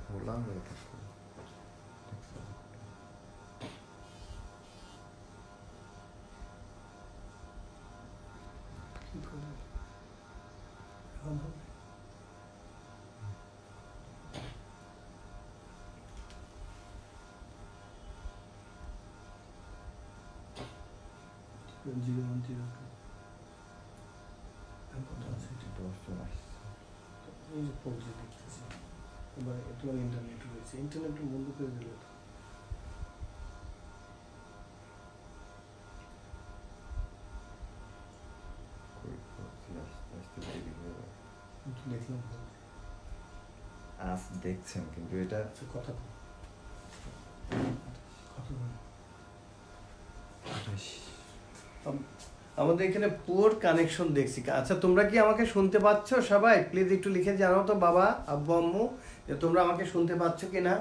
ভোলা হয়ে থাকে। তোমার ইন্টারনেট রয়েছে, ইন্টারনেট বন্ধ করে দিলে দেখলাম আজ দেখছেন, কিন্তু এটা কথা আমাদের এখানে পুর কানেকশন দেখছি। আচ্ছা, তোমরা কি আমাকে শুনতে পাচ্ছ সবাই? প্লিজ একটু লিখে জানাও তো বাবা, আব্বু, আম্মু, যে তোমরা আমাকে শুনতে পাচ্ছ কিনা।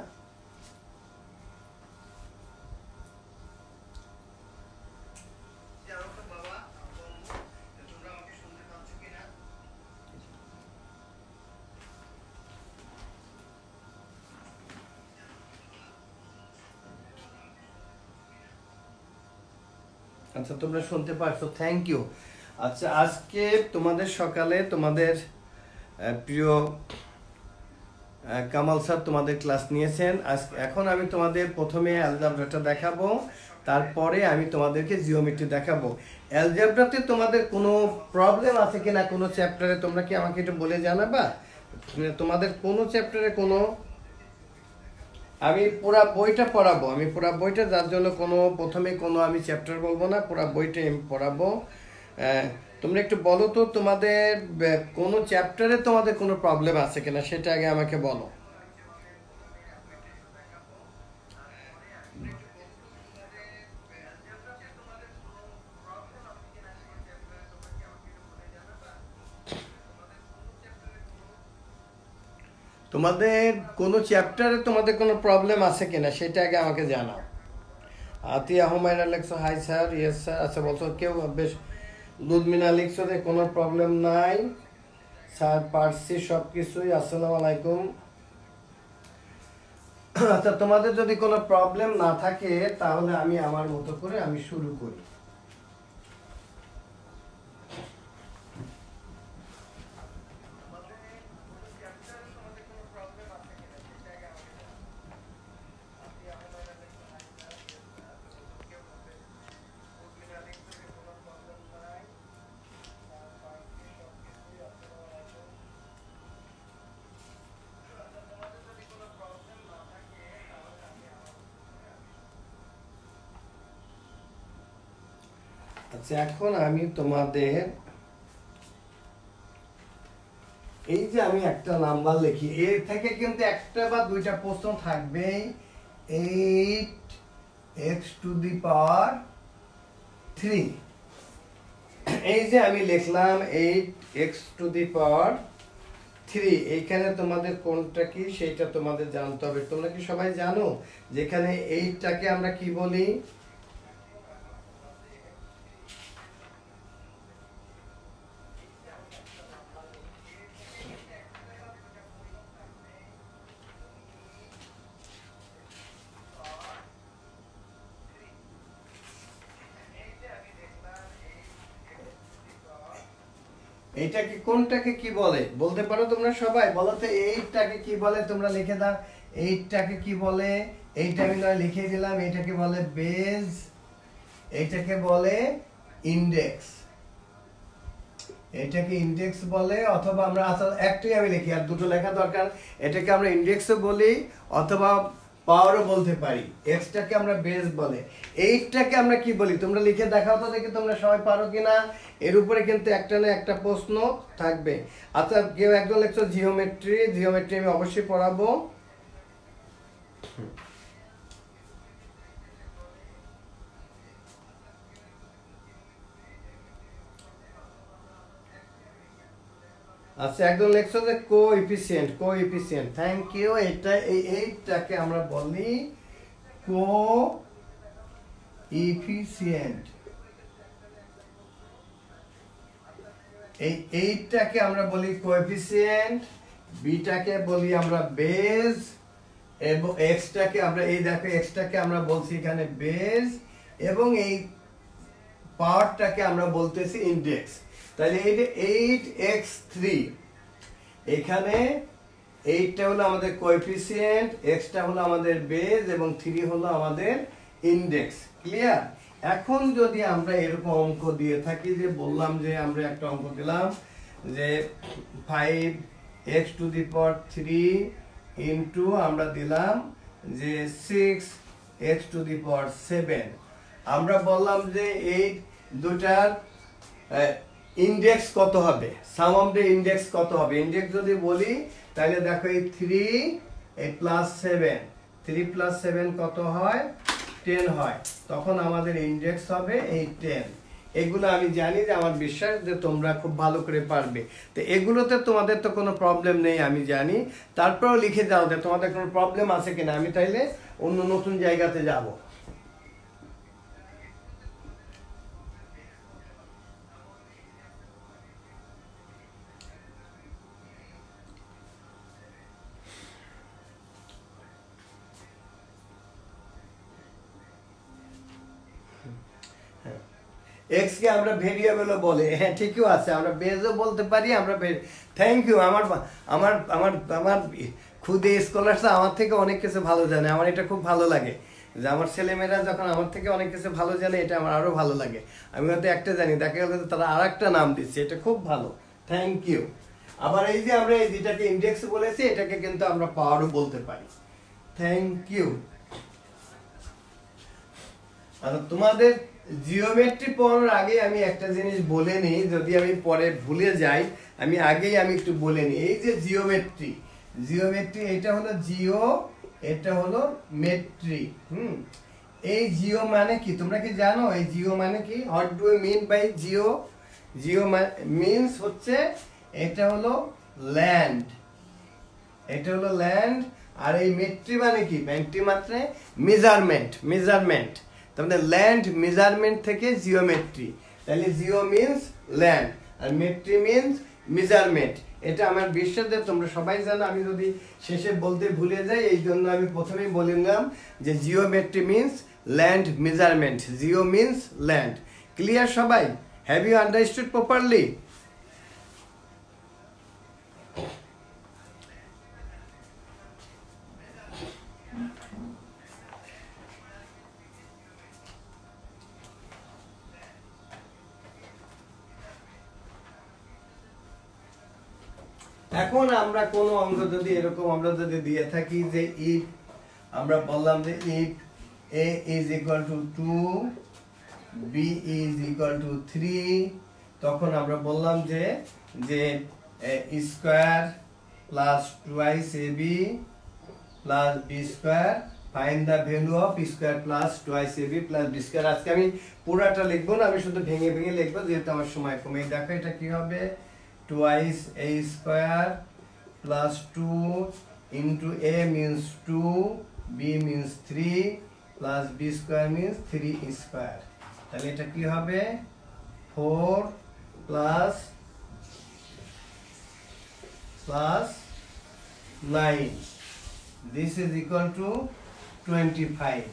আচ্ছা, তোমরা শুনতে পারছো, থ্যাংক ইউ। আচ্ছা, আজকে তোমাদের সকালে তোমাদের প্রিয় কামাল স্যার তোমাদের ক্লাস নিয়েছেন। এখন আমি তোমাদের প্রথমে অ্যালজেব্রাটা দেখাবো, তারপরে আমি তোমাদেরকে জিওমেট্রি দেখাবো। অ্যালজেব্রাতে তোমাদের কোনো প্রবলেম আছে কিনা কোনো চ্যাপ্টারে, তোমরা কি আমাকে একটু বলে জানাবা? তোমাদের কোনো চ্যাপ্টারে কোনো, আমি পুরা বইটা পড়াবো, আমি পুরা বইটা, যার জন্য কোনো প্রথমে কোনো আমি চ্যাপ্টার বলবো না, পুরা বইটা আমি পড়াবো। তোমরা একটু বলো তো তোমাদের কোনো চ্যাপ্টারে তোমাদের কোনো প্রবলেম আছে কিনা, সেটা আগে আমাকে বলো। তোমাদের কোনো চ্যাপ্টারে তোমাদের কোনো প্রবলেম আছে কিনা সেটা আগে আমাকে জানাও। আতিয়া হুমায়রা লিখছো হাই স্যার, ইয়েস স্যার। আচ্ছা, বলছো কেউ বেশ, লুদমিনা লিখছো যে কোনো প্রবলেম নাই স্যার, পারছি সব কিছুই, আসসালামু আলাইকুম। আচ্ছা, তোমাদের যদি কোনো প্রবলেম না থাকে তাহলে আমি আমার মতো করে আমি শুরু করি। আচ্ছা, এখন আমি তোমাদের এই যে আমি একটা নাম্বার লিখি, এর থেকে কিন্তু একটা বা দুইটা প্রশ্ন থাকবে। 8x⁻3, এই যে আমি লিখলাম 8x⁻3, এইখানে তোমাদের কোনটা কি সেটা তোমাদের জানতে হবে। তোমরা কি সবাই জানো যেখানে 8টাকে আমরা কি বলি? এইটাকে কোনটাকে কি বলে বলতে পারো তোমরা সবাই? বলো তো 8টাকে কি বলে, তোমরা লিখে দাও। 8টাকে কি বলে? এইটা আমি নয় লিখে দিলাম। এইটাকে বলে বেজ, এইটাকে বলে ইন্ডেক্স, এটাকে ইন্ডেক্স বলে। অথবা আমরা আসলে একটাই আমি লিখি, আর দুটো লেখা দরকার। এটাকে আমরা ইন্ডেক্সও বলি অথবা পাওয়ারও বলতে পারি। এক্সটাকে আমরা বেস বলে। এইটাকে আমরা কি বলি তোমরা লিখে দেখাও তো দেখি তোমরা সবাই পারো কিনা। এর উপরে কিন্তু একটা না একটা প্রশ্ন থাকবে। আচ্ছা, কেউ একজন লিখছো জিওমেট্রি, জিওমেট্রি আমি অবশ্যই পড়াবো। আচ্ছা, একদম লেখছো যে কোএফিসিয়েন্ট, কোএফিসিয়েন্ট, থ্যাংক ইউ। এটা এইটাকে আমরা বলি কোএফিসিয়েন্ট। এইটাকে আমরা বলি কোএফিসিয়েন্ট। বিটাকে বলি আমরা বেজ এবং এক্সটাকে আমরা এই দেখো এক্সটাকে আমরা বলছি এখানে বেজ এবং এই পাওয়ারটাকে আমরা বলতেছি ইনডেক্স। তাহলে এই যে 8x3 এখানে 8টা হলো আমাদের কোএফিসিয়েন্ট, এক্সটা হলো আমাদের বেজ এবং 3 হলো আমাদের ইনডেক্স। ক্লিয়ার? এখন যদি আমরা এরকম অঙ্ক দিয়ে থাকি, যে বললাম যে আমরা একটা অঙ্ক দিলাম যে 5x⁻³ ইনটু আমরা দিলাম যে 6x⁻7। আমরা বললাম যে এই দুটার ইনডেক্স কত হবে, সাম অফ দ্য ইনডেক্স কত হবে। ইনডেক্স যদি বলি তাহলে দেখো এই 3 এই +7, 3 + 7 কত হয়, 10 হয়। তখন আমাদের ইনডেক্স হবে এই 10। এগুলো আমি জানি, যে আমার বিশ্বাস যে তোমরা খুব ভালো করে পারবে। তো এগুলোতে তোমাদের তো কোনো প্রবলেম নেই আমি জানি, তারপরেও লিখে যাও যে তোমাদের কোনো প্রবলেম আছে কিনা, আমি তাইলে অন্য নতুন জায়গাতে যাব। এক্স কে আমরা ভেরিয়েবলও বলে, হ্যাঁ ঠিকই আছে, আমরা বেজও বলতে পারি, আমরা থ্যাংক ইউ। আমার আমার আমার আমার খুদে স্কলাররা আমার থেকে অনেক কিছু ভালো জানে, আমার এটা খুব ভালো লাগে যে আমার ছেলেমেয়েরা যখন আমার থেকে অনেক কিছু ভালো জানে, এটা আমার আরো ভালো লাগে। আমি হয়তো একটা জানি, দেখা গেল তারা আর একটা নাম দিচ্ছে, এটা খুব ভালো, থ্যাংক ইউ। আবার এই যে আমরা এই দুটাকে ইনডেক্স বলেছি, এটাকে কিন্তু আমরা পাওয়ারও বলতে পারি, থ্যাংক ইউ। আর তোমাদের জিওমেট্রি পড়ার আগে আমি একটা জিনিস বলে নিই, যদি আমি পরে ভুলে যাই, আমি আগেই আমি একটু বলে নিই। এই যে জিওমেট্রি, জিওমেট্রি এটা হলো জিও, এটা হলো মেট্রি। এই জিও মানে কি তোমরা কি জানো? এই জিও মানে কি? What do you mean by geo? Geo means হচ্ছে এটা হলো ল্যান্ড, এটা হলো ল্যান্ড। আর এই মেট্রি মানে কি? মেট্রি মানে মেজারমেন্ট, মেজারমেন্ট। তাহলে ল্যান্ড মেজারমেন্ট থেকে জিওমেট্রি। তাহলে জিও মিন্স ল্যান্ড আর মেট্রি মিন্স মেজারমেন্ট। এটা আমার বিশ্বাস যে তোমরা সবাই জানো। আমি যদি শেষে বলতে ভুলে যাই, এই জন্য আমি প্রথমেই বলে নিলাম যে geometry means land measurement, geo means land. Clear সবাই? Have you understood properly? এখন আমরা কোন অঙ্ক যদি এরকম আমরা যদি দিয়ে থাকি যে ইফ, আমরা বললাম যে if a is equal to 2, b is equal to 3, তখন আমরা বললাম যে square plus twice ab plus b square, find the value of square plus twice ab plus b square. আজকে আমি পুরাটা লিখবো না, আমি শুধু ভেঙে ভেঙে লিখবো যেহেতু আমার সময় কমে। দেখো এটা কি হবে, twice a square plus 2 into a means 2, b means 3 plus b square means 3 square। তাহলে এটা কি হবে, 4 plus 9, this is equal to 25।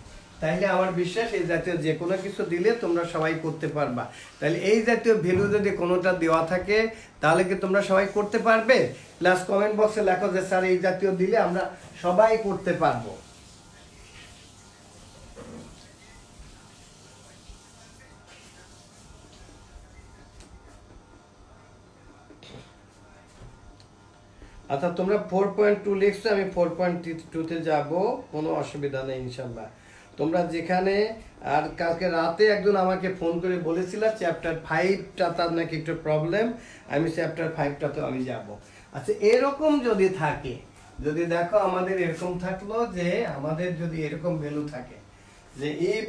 তাইলে আমার বিশ্বাস এই জাতীয় যে কোনো কিছু দিলে তোমরা সবাই করতে পারবা। তাহলে এই জাতীয় ভ্যালু যদি কোনোটা দেওয়া থাকে তাহলে কি তোমরা সবাই করতে পারবে? প্লাস কমেন্ট বক্সে লেখো যে স্যার এই জাতীয় দিলে আমরা সবাই করতে পারবো। আচ্ছা তোমরা 4.2 লিখছো, আমি 4.2 তে যাব, কোনো অসুবিধা নেই ইনশাআল্লাহ। তোমরা যেখানে, আর কালকে রাতে একজন আমাকে ফোন করে বলেছিল চ্যাপ্টার 5টা তার নাকি একটু প্রবলেম, আমি চ্যাপ্টার 5টাতে আমি যাব। আচ্ছা এরকম যদি থাকে, যদি দেখো আমাদের এরকম থাকলো যে আমাদের যদি এরকম ভ্যালু থাকে যে ইফ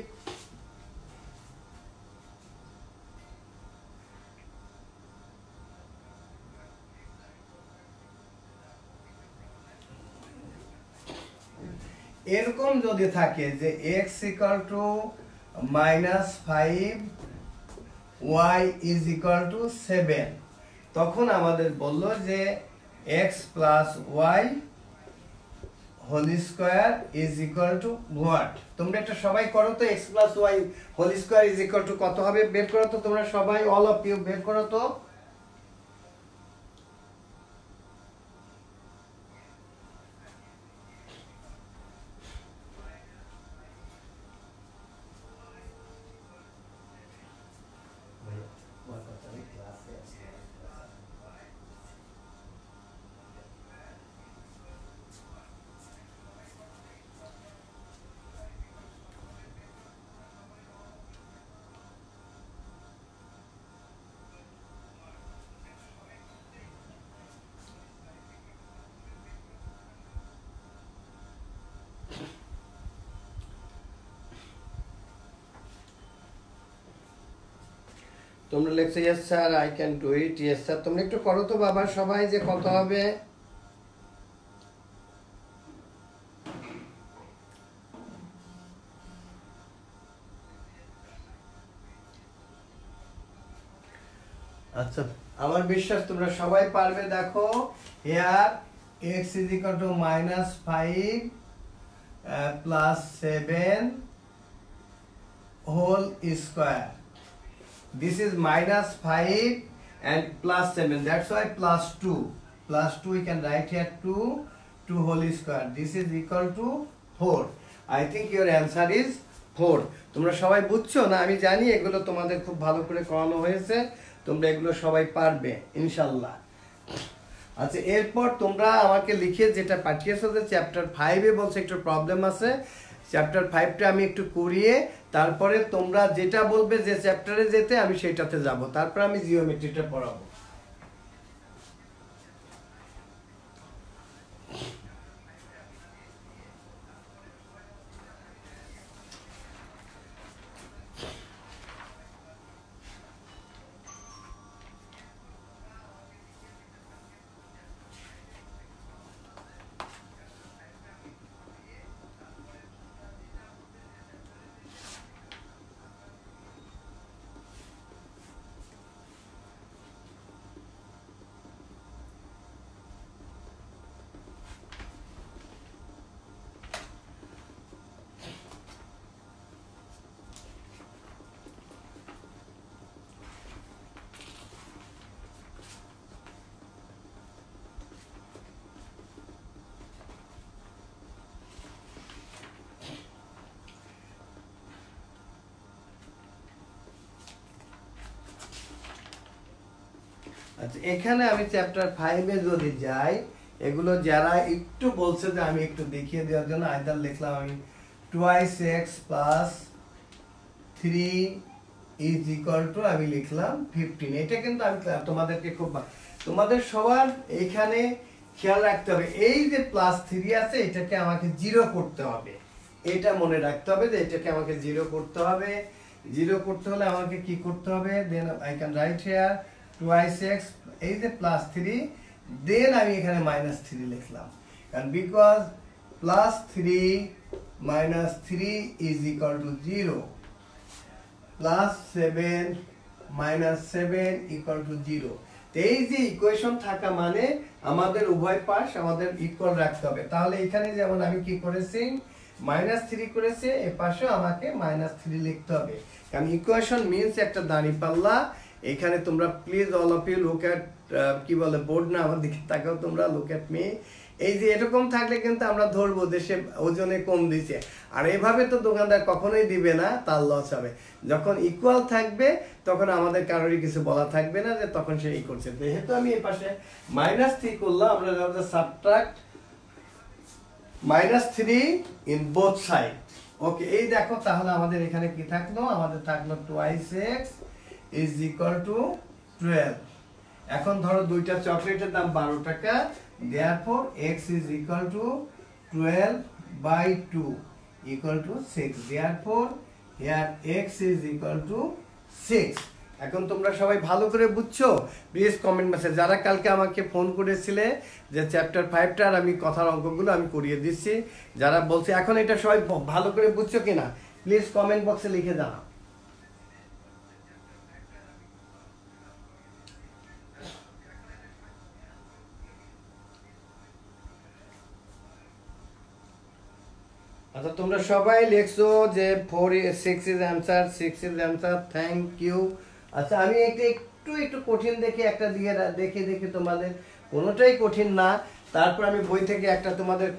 এরকম যদি থাকে যে x equal to -5 y is equal to 7, তখন আমাদের বললো যে x plus y whole square is equal to what? তোমরা এটা সবাই করো তো, x plus y whole square is equal to কত হবে বের করো তো তোমরা সবাই, অল অফ ইউ বের করো তো। তোমরা লিখছো yes sir I can do it, yes sir. তোমরা একটু করো তো বাবা সবাই যে কত হবে। আচ্ছা আমার বিশ্বাস তোমরা সবাই পারবে। দেখো here x is equal to -5 plus 7 whole square. This is -5 and plus 7, that's why plus 2. Plus 2 we can write here 2 whole square. This is equal to 4. I think your answer is 4. তোমরা সবাই বুঝছো না? আমি জানি এগুলো তোমাদের খুব ভালো করে করানো হয়েছে, তোমরা এগুলো সবাই পারবে ইনশাল্লাহ। আচ্ছা এরপর তোমরা আমাকে লিখে যেটা পাঠিয়েছো যে চ্যাপ্টার 5 এ বলছে একটু প্রবলেম আছে, চ্যাপ্টার 5টা আমি একটু করিয়ে তারপরে তোমরা যেটা বলবে যে চ্যাপ্টারে যেতে আমি সেটাতে যাব, তারপর আমি জিওমেট্রিটা পড়াবো। আচ্ছা এখানে আমি চ্যাপ্টার 5 এ যদি যাই, এগুলো যারা একটু বলছে যে আমি একটু দেখিয়ে দেওয়ার জন্য আইদার লিখলাম আমি 2x plus 3 is equal to আমি লিখলাম 15। এটা কিন্তু আমি তোমাদেরকে তোমাদের সবার এখানে খেয়াল রাখতে হবে, এই যে প্লাস 3 আছে এটাকে আমাকে 0 করতে হবে, এটা মনে রাখতে হবে যে এটাকে আমাকে 0 করতে হবে। 0 করতে হলে আমাকে কি করতে হবে? Then I can write here 2x এই যে প্লাস 3, দেন আমি এখানে -3 লিখলাম, কারণ because plus 3 -3 is equal two 0, plus 7 -7 equal to 0। এই যে ইকুয়েশন থাকা মানে আমাদের উভয় পাশ আমাদের ইকুয়াল রাখতে হবে। তাহলে এখানে যেমন আমি কি করেছি -3 করেছে, এ পাশেও আমাকে -3 লিখতে হবে, কারণ ইকুয়েশন মিন্স একটা দাঁড়িপাল্লা। এখানে তোমরা please all of you look at কি বলে বোর্ড, না আমার দিকে তাকাও তোমরা, লুক এট মি। এই যে এরকম থাকলে কিন্তু আমরা ধরবো যে সে ওজনে কম দিছে, আর এভাবে তো দোকানদার কখনোই দিবে না, তার লস হবে। যখন ইকুয়াল থাকবে তখন আমাদের কারোরই কিছু বলা থাকবে না যে তখন সে ই করছে। যেহেতু আমি এই পাশে -3 করলাম, আমরা সাবট্রাক্ট -3 ইন বোথ সাইড। ওকে এই দেখো তাহলে আমাদের এখানে কি থাকলো? আমাদের থাকলো 2x is equal to 12। এখন ধরো দুইটা চকলেটের দাম 12 টাকা, therefore x is equal to 12/2 equal to 6, therefore here x is equal to 6। এখন তোমরা সবাই ভালো করে বুঝছো? প্লিজ কমেন্ট মেসেজ, যারা কালকে আমাকে ফোন করেছিলে যে চ্যাপ্টার 5টার আমি কথার অঙ্কগুলো আমি করিয়ে দিচ্ছি, যারা বলছে এখন এটা সবাই ভালো করে বুঝছো কিনা প্লিজ কমেন্ট বক্সে লিখে জানাও। আচ্ছা তোমরা সবাই লিখছো যে 4 6 is answer, 6 is answer, thank you. আচ্ছা আমি একটু কঠিন দেখে একটা দিয়ে দেখে তোমাদের কোনোটাই কঠিন না, তারপর আমি বই থেকে একটা তোমাদের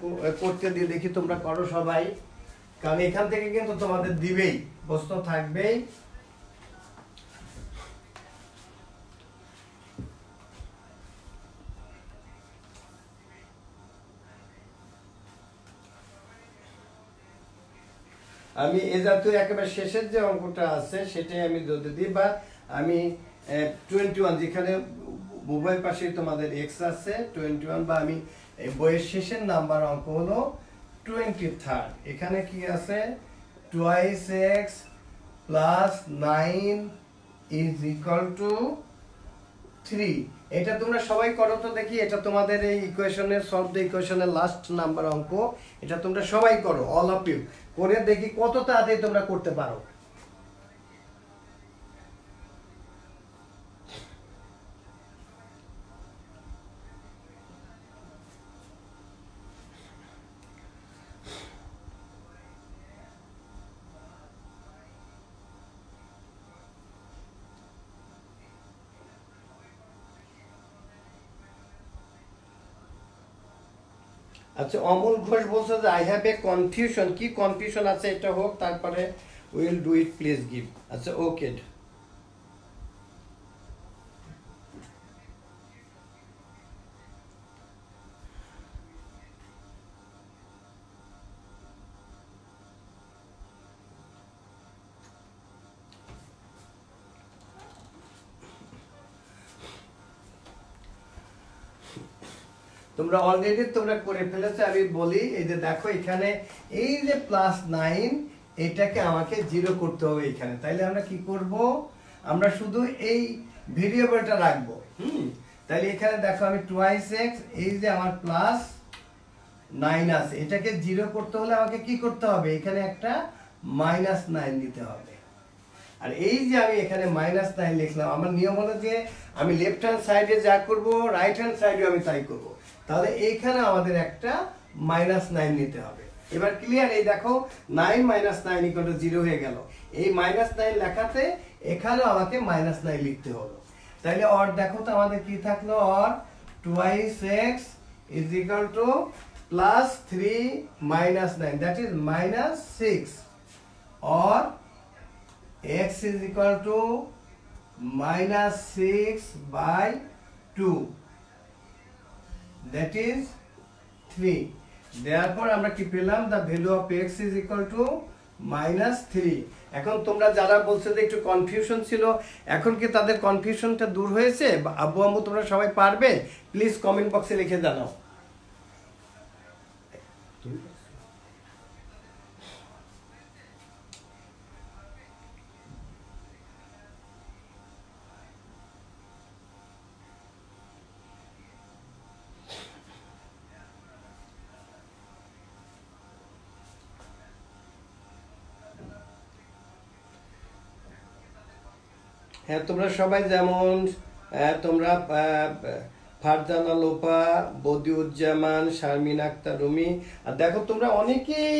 করতে দিয়ে দেখি তোমরা করো সবাই, কারণ এখান থেকে কিন্তু তোমাদের দিবেই, প্রশ্ন থাকবেই। আমি এ জাতীয় একেবারে শেষের যে অঙ্কটা আছে সেটাই আমি যদি দিই, বা আমি 21 যেখানে মোবাইল পাশে তোমাদের এক্স আছে 21, বা আমি বইয়ের শেষের নাম্বার অঙ্ক হলো 23, এখানে কি আছে 2x plus 9 is equal to 3। এটা তোমরা সবাই করো তো দেখি, এটা তোমাদের এই ইকুয়েশনের সলভ দ্য ইকুয়েশনের লাস্ট নাম্বার অঙ্ক, এটা তোমরা সবাই করো, অল অফ ইউ, করে দেখি কত তাড়াতাড়ি তোমরা করতে পারো। আচ্ছা অমল ঘোষ বলছে যে আই হ্যাভ এ কনফিউশন, কি কনফিউশন আছে এটা হোক, তারপরে will do it please give. আচ্ছা ওকে। তোমরা অলরেডি তোমরা করে ফেলেছো, আমি বলি এই যে দেখো এখানে এই যে +9 এটাকে আমাকে 0 করতে হবে এখানে, তাইলে আমরা কি করব, আমরা শুধু এই ভেরিয়েবলটা রাখবো। তাইলে এখানে দেখো আমি 2x, এই যে আমার +9 আছে, এটাকে 0 করতে হলে আমাকে কি করতে হবে, এখানে একটা -9 দিতে হবে। আর এই যে আমি এখানে -9 লিখলাম, আমার নিয়ম হলো যে আমি লেফট হ্যান্ড সাইডে যা করব রাইট হ্যান্ড সাইডে আমি তাই করব, তাহলে এইখানে আমাদের একটা -9 নিতে হবে। এবার ক্লিয়ার, এই দেখো 9 - 9 = 0 হয়ে গেল, এই -9 লেখাতে এখানেও আমাকে -9 লিখতে হলো। তাহলে অর দেখো তো আমাদের কি থাকলো, or 2x is equal to +3 - 9, that is -6, or x is equal to -6/2, that is 3. therefore আমরা কি পেলাম, the value of x is equal to -3। এখন তোমরা যারা বলছো যে একটু কনফিউশন ছিল, এখন কি তাদের কনফিউশনটা দূর হয়েছে? আব্বু আম্মু তোমরা সবাই পারবে? প্লিজ কমেন্ট বক্সে লিখে জানাও। হ্যাঁ তোমরা সবাই যেমন তোমরা ফারজানা লোপা, বদিউজ্জামান, শারমিন আক্তার রুমি, আর দেখো তোমরা অনেকেই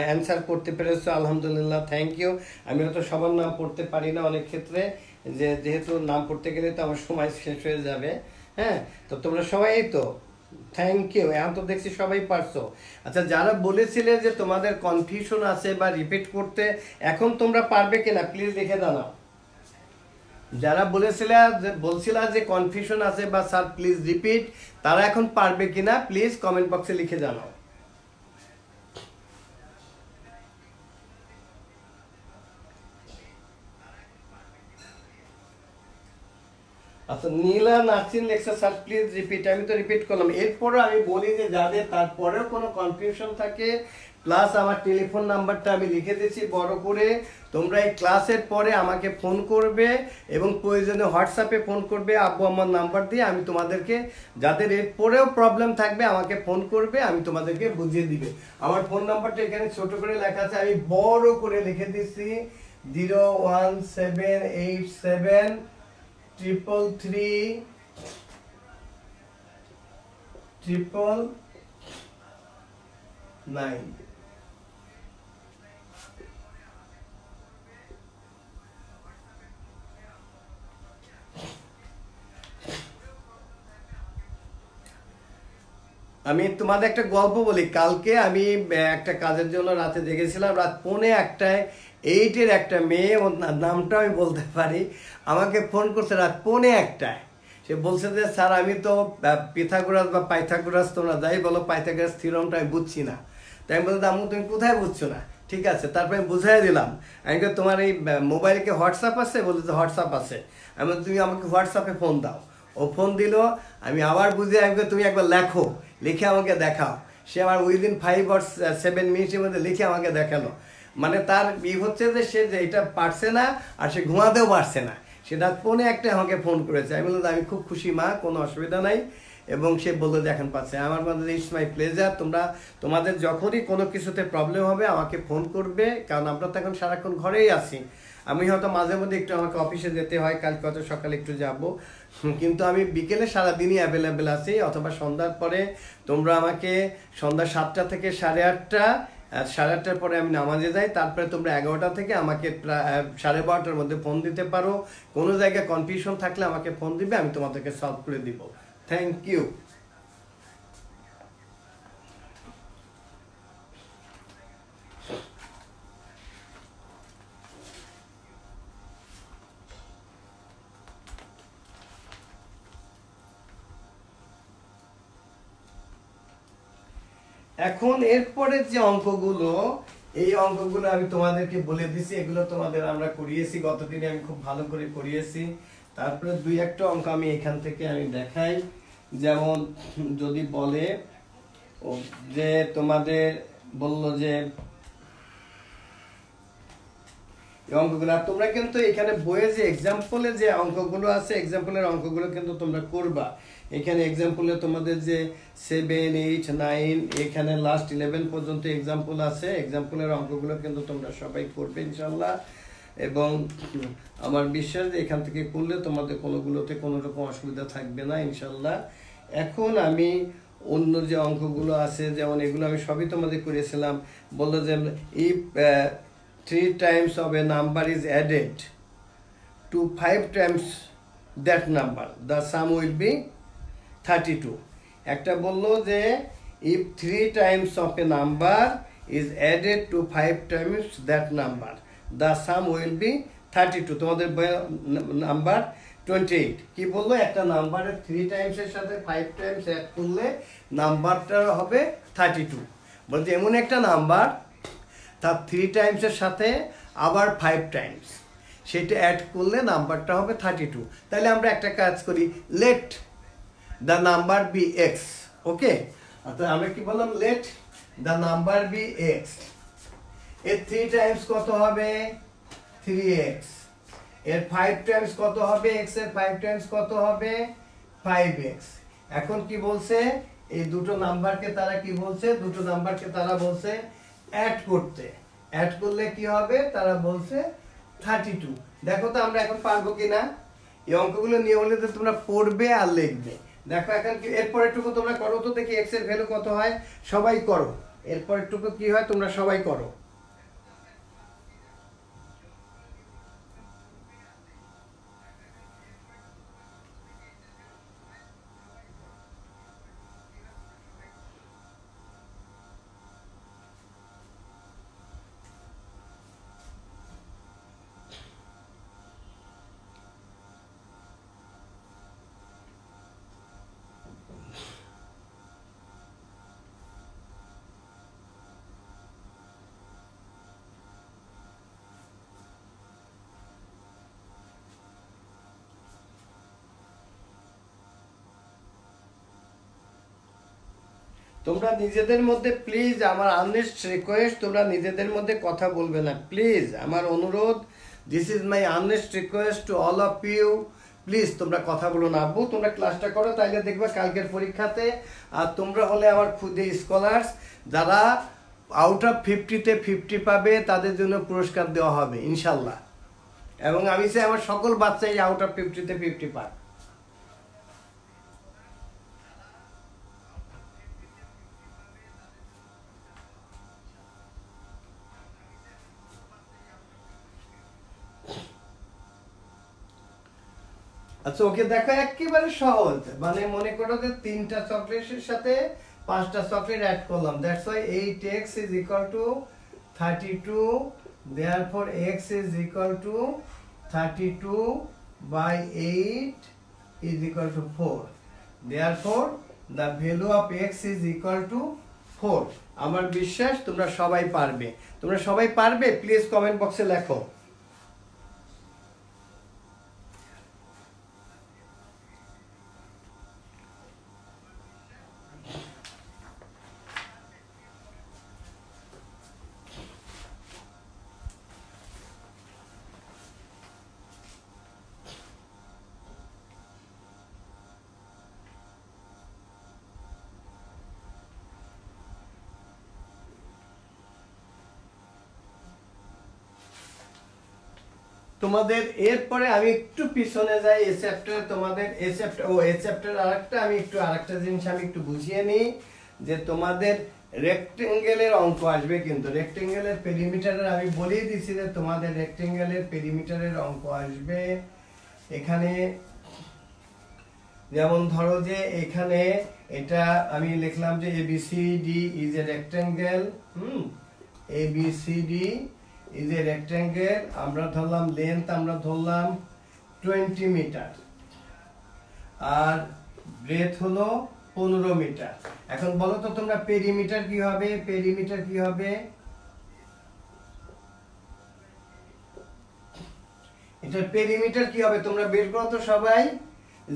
অ্যান্সার করতে পেরেছো, আলহামদুলিল্লাহ, থ্যাংক ইউ। আমি হয়তো সবার নাম পড়তে পারি না অনেক ক্ষেত্রে, যেহেতু নাম পড়তে গেলে তো আমার সময় শেষ হয়ে যাবে। হ্যাঁ তো তোমরা সবাই তো থ্যাংক ইউ, এখন তো দেখছি সবাই পারছো। আচ্ছা যারা বলেছিলে যে তোমাদের কনফিউশন আছে বা রিপিট করতে, এখন তোমরা পারবে কিনা প্লিজ লিখে জানাও। যারা বলছিলা যে কনফিউশন আছে বা স্যার প্লিজ রিপিট, তারা এখন পারবে কিনা প্লিজ কমেন্ট বক্সে লিখে জানাও। আচ্ছা নীলা নাসিন লেখছে স্যার প্লিজ রিপিট, আমি তো রিপিট করলাম। এরপরও আমি বলি যে যাদের তারপরেও কোনো কনফিউশন থাকে, প্লাস আমার টেলিফোন নাম্বারটা আমি লিখে দিচ্ছি বড় করে, তোমরা এই ক্লাসের পরে আমাকে ফোন করবে এবং প্রয়োজনে হোয়াটসঅ্যাপে ফোন করবে আব্বু আমার নাম্বার দিয়ে, আমি তোমাদেরকে, যাদের এরপরেও প্রবলেম থাকবে আমাকে ফোন করবে, আমি তোমাদেরকে বুঝিয়ে দিবে। আমার ফোন নাম্বারটা এখানে ছোট করে লেখা আছে, আমি বড় করে লিখে দিচ্ছি 01787 333 9। আমি তোমাদের একটা গল্প বলি। কালকে আমি একটা কাজের জন্য রাতে জেগেছিলাম, রাত 1:45টায় 8-এর একটা মেয়ে, ওর নামটা আমি বলতে পারি, আমাকে ফোন করছে রাত 1:45টায়। সে বলছে যে স্যার আমি তো পিথাগোরাস বা পাইথাগোরাস তোমরা যাই বলো, পাইথাগোরাস থিওরেমটা আমি বুঝছি না। তাই আমি বললাম আম্মু তুমি কোথায় বুঝছো না? ঠিক আছে, তারপরে আমি বুঝাই দিলাম। আমি তোমার এই মোবাইলে কি হোয়াটসঅ্যাপ আছে? বলতে যে হোয়াটসঅ্যাপ আছে। আমি তুমি আমাকে হোয়াটসঅ্যাপে ফোন দাও। ও ফোন দিল, আমি আবার বুঝে আমি তুমি একবার লেখো, লিখে আমাকে দেখাও। সে আমার উইদিন 5 or 7 মিনিটের মধ্যে লিখে আমাকে দেখালো। মানে তার হচ্ছে যে সে যে এটা পারছে না, আর সে ঘুমাতেও পারছে না। সে রাত 1:45 আমাকে ফোন করেছে। আমি বললাম আমি খুব খুশি মা, কোনো অসুবিধা নাই। এবং সে বললো যে এখন পাচ্ছে। আমার মধ্যে ইটস মাই প্লেজার। তোমাদের যখনই কোনো কিছুতে প্রবলেম হবে আমাকে ফোন করবে, কারণ আমরা তো এখন সারাক্ষণ ঘরেই আছি। আমি হয়তো মাঝে মধ্যে একটু আমাকে অফিসে যেতে হয়, কালকে হয়তো সকালে একটু যাব, কিন্তু আমি বিকেলে সারাদিনই অ্যাভেলেবেল আছি। অথবা সন্ধ্যার পরে তোমরা আমাকে সন্ধ্যা 7টা থেকে 8:30, 8:30টার পরে আমি নামাজে যাই। তারপরে তোমরা 11টা থেকে আমাকে 12:30টার মধ্যে ফোন দিতে পারো। কোনো জায়গায় কনফিউশন থাকলে আমাকে ফোন দিবে, আমি তোমাদেরকে সলভ করে দিব। Thank you. এখন এরপরে যে অঙ্কগুলো, এই অঙ্কগুলো আমি তোমাদেরকে বলে দিছি। এগুলো তোমাদের আমরা করিয়েছি গতদিনে, আমি খুব ভালো করে করিয়েছি। তারপরে 2-1টা অঙ্ক আমি এখান থেকে আমি দেখাই। যেমন যদি বলে যে তোমাদের বললো যে অঙ্কগুলো, আর তোমরা কিন্তু এখানে বইয়ে যে এক্সাম্পলে যে অঙ্কগুলো আছে, এক্সাম্পলের অঙ্কগুলো কিন্তু তোমরা করবা। এখানে এক্সাম্পলে তোমাদের যে 7, 8, 9, এখানে লাস্ট 11 পর্যন্ত এক্সাম্পল আছে। এক্সাম্পলের অঙ্কগুলো কিন্তু তোমরা সবাই করবে ইনশাল্লাহ। এবং আমার বিশ্বাস যে এখান থেকে করলে তোমাদের কোনোগুলোতে কোনো রকম অসুবিধা থাকবে না ইনশাল্লাহ। এখন আমি অন্য যে অঙ্কগুলো আছে, যেমন এগুলো আমি সবই তোমাদের করেছিলাম। বললো যে if 3 times of a number is added to 5 times that number, the sum will be 32. একটা বললো যে if 3 times of a number is added to 5 times that number, the sum will be 32. তোমাদের নাম্বার 28 কি বললো, একটা নাম্বারের 3 times এর সাথে 5 times অ্যাড করলে নাম্বারটা হবে 32। বলছে এমন একটা নাম্বার তার 3 times এর সাথে আবার 5 times, সেটা অ্যাড করলে নাম্বারটা হবে 32। তাহলে আমরা একটা কাজ করি, let the number be x. Okay, অর্থাৎ আমরা কি বললাম, let the number be x. এর 3 times কত হবে, 3x। এর 5 times কত হবে, x এর 5 times কত হবে, 5x। এখন কি বলছে, এই দুটো নাম্বারকে তারা কি বলছে, দুটো নাম্বারকে তারা বলছে অ্যাড করতে। অ্যাড করলে কি হবে, তারা বলছে 32। দেখো তো আমরা এখন পারবো কিনা। এই অঙ্কগুলো নিয়ে বলে তো তোমরা পড়বে আর লিখবে। দেখো এখন কি এরপরেরটুকু তোমরা করো তো দেখি, x এর ভ্যালু কত হয়, সবাই করো। এরপরেরটুকু কি হয় তোমরা সবাই করো। তোমরা নিজেদের মধ্যে প্লিজ, আমার আর্নেস্ট রিকোয়েস্ট, তোমরা নিজেদের মধ্যে কথা বলবে না প্লিজ, আমার অনুরোধ। This is my earnest request to all of you. Please তোমরা কথা বলো না। আব্বু তোমরা ক্লাসটা করো, তাইলে দেখবে কালকের পরীক্ষাতে। আর তোমরা হলে আমার খুদে স্কলার্স, যারা আউট অফ 50-তে 50 পাবে তাদের জন্য পুরস্কার দেওয়া হবে ইনশাল্লাহ। এবং আমি চাই আমার সকল বাচ্চাই আউট অফ 50-তে 50 পাক। আচ্ছা ওকে দেখো একেবারে সহজ, মানে মনে করো যে 3টা চকলেটের সাথে 5টা চকলেট অ্যাড করলাম, that's why 8x is equal to 32, therefore x is equal to 32 by 8 is equal to 4, therefore the value of x is equal to 4. আমার বিশ্বাস তোমরা সবাই পারবে। তোমরা সবাই পারবে, প্লিজ কমেন্ট বক্সে লেখো। তোমাদের এরপরে আমি একটু পিছনে যাই, এই চ্যাপ্টারে তোমাদের এই চ্যাপ্টার আরেকটা জিনিস আমি একটু বুঝিয়ে নিই, যে তোমাদের রেক্টেঙ্গেলের অঙ্ক আসবে, কিন্তু রেক্টেঙ্গেলের পেরিমিটারের আমি বলেই দিছি যে তোমাদের রেক্টেঙ্গেলের পেরিমিটারের অঙ্ক আসবে। এখানে যেমন ধরো যে এখানে এটা আমি লিখলাম যে ABCD is a rectangle, ABCD is a rectangle, আমরা ধরলাম লেন্থ আমরা ধরলাম 20 মিটার আর ব্রেথ হলো 15 মিটার। এখন বলো তো তোমরা পেরিমিটার কি হবে? পেরিমিটার কি হবে? এটা পেরিমিটার কি হবে তোমরা বের করো তো সবাই।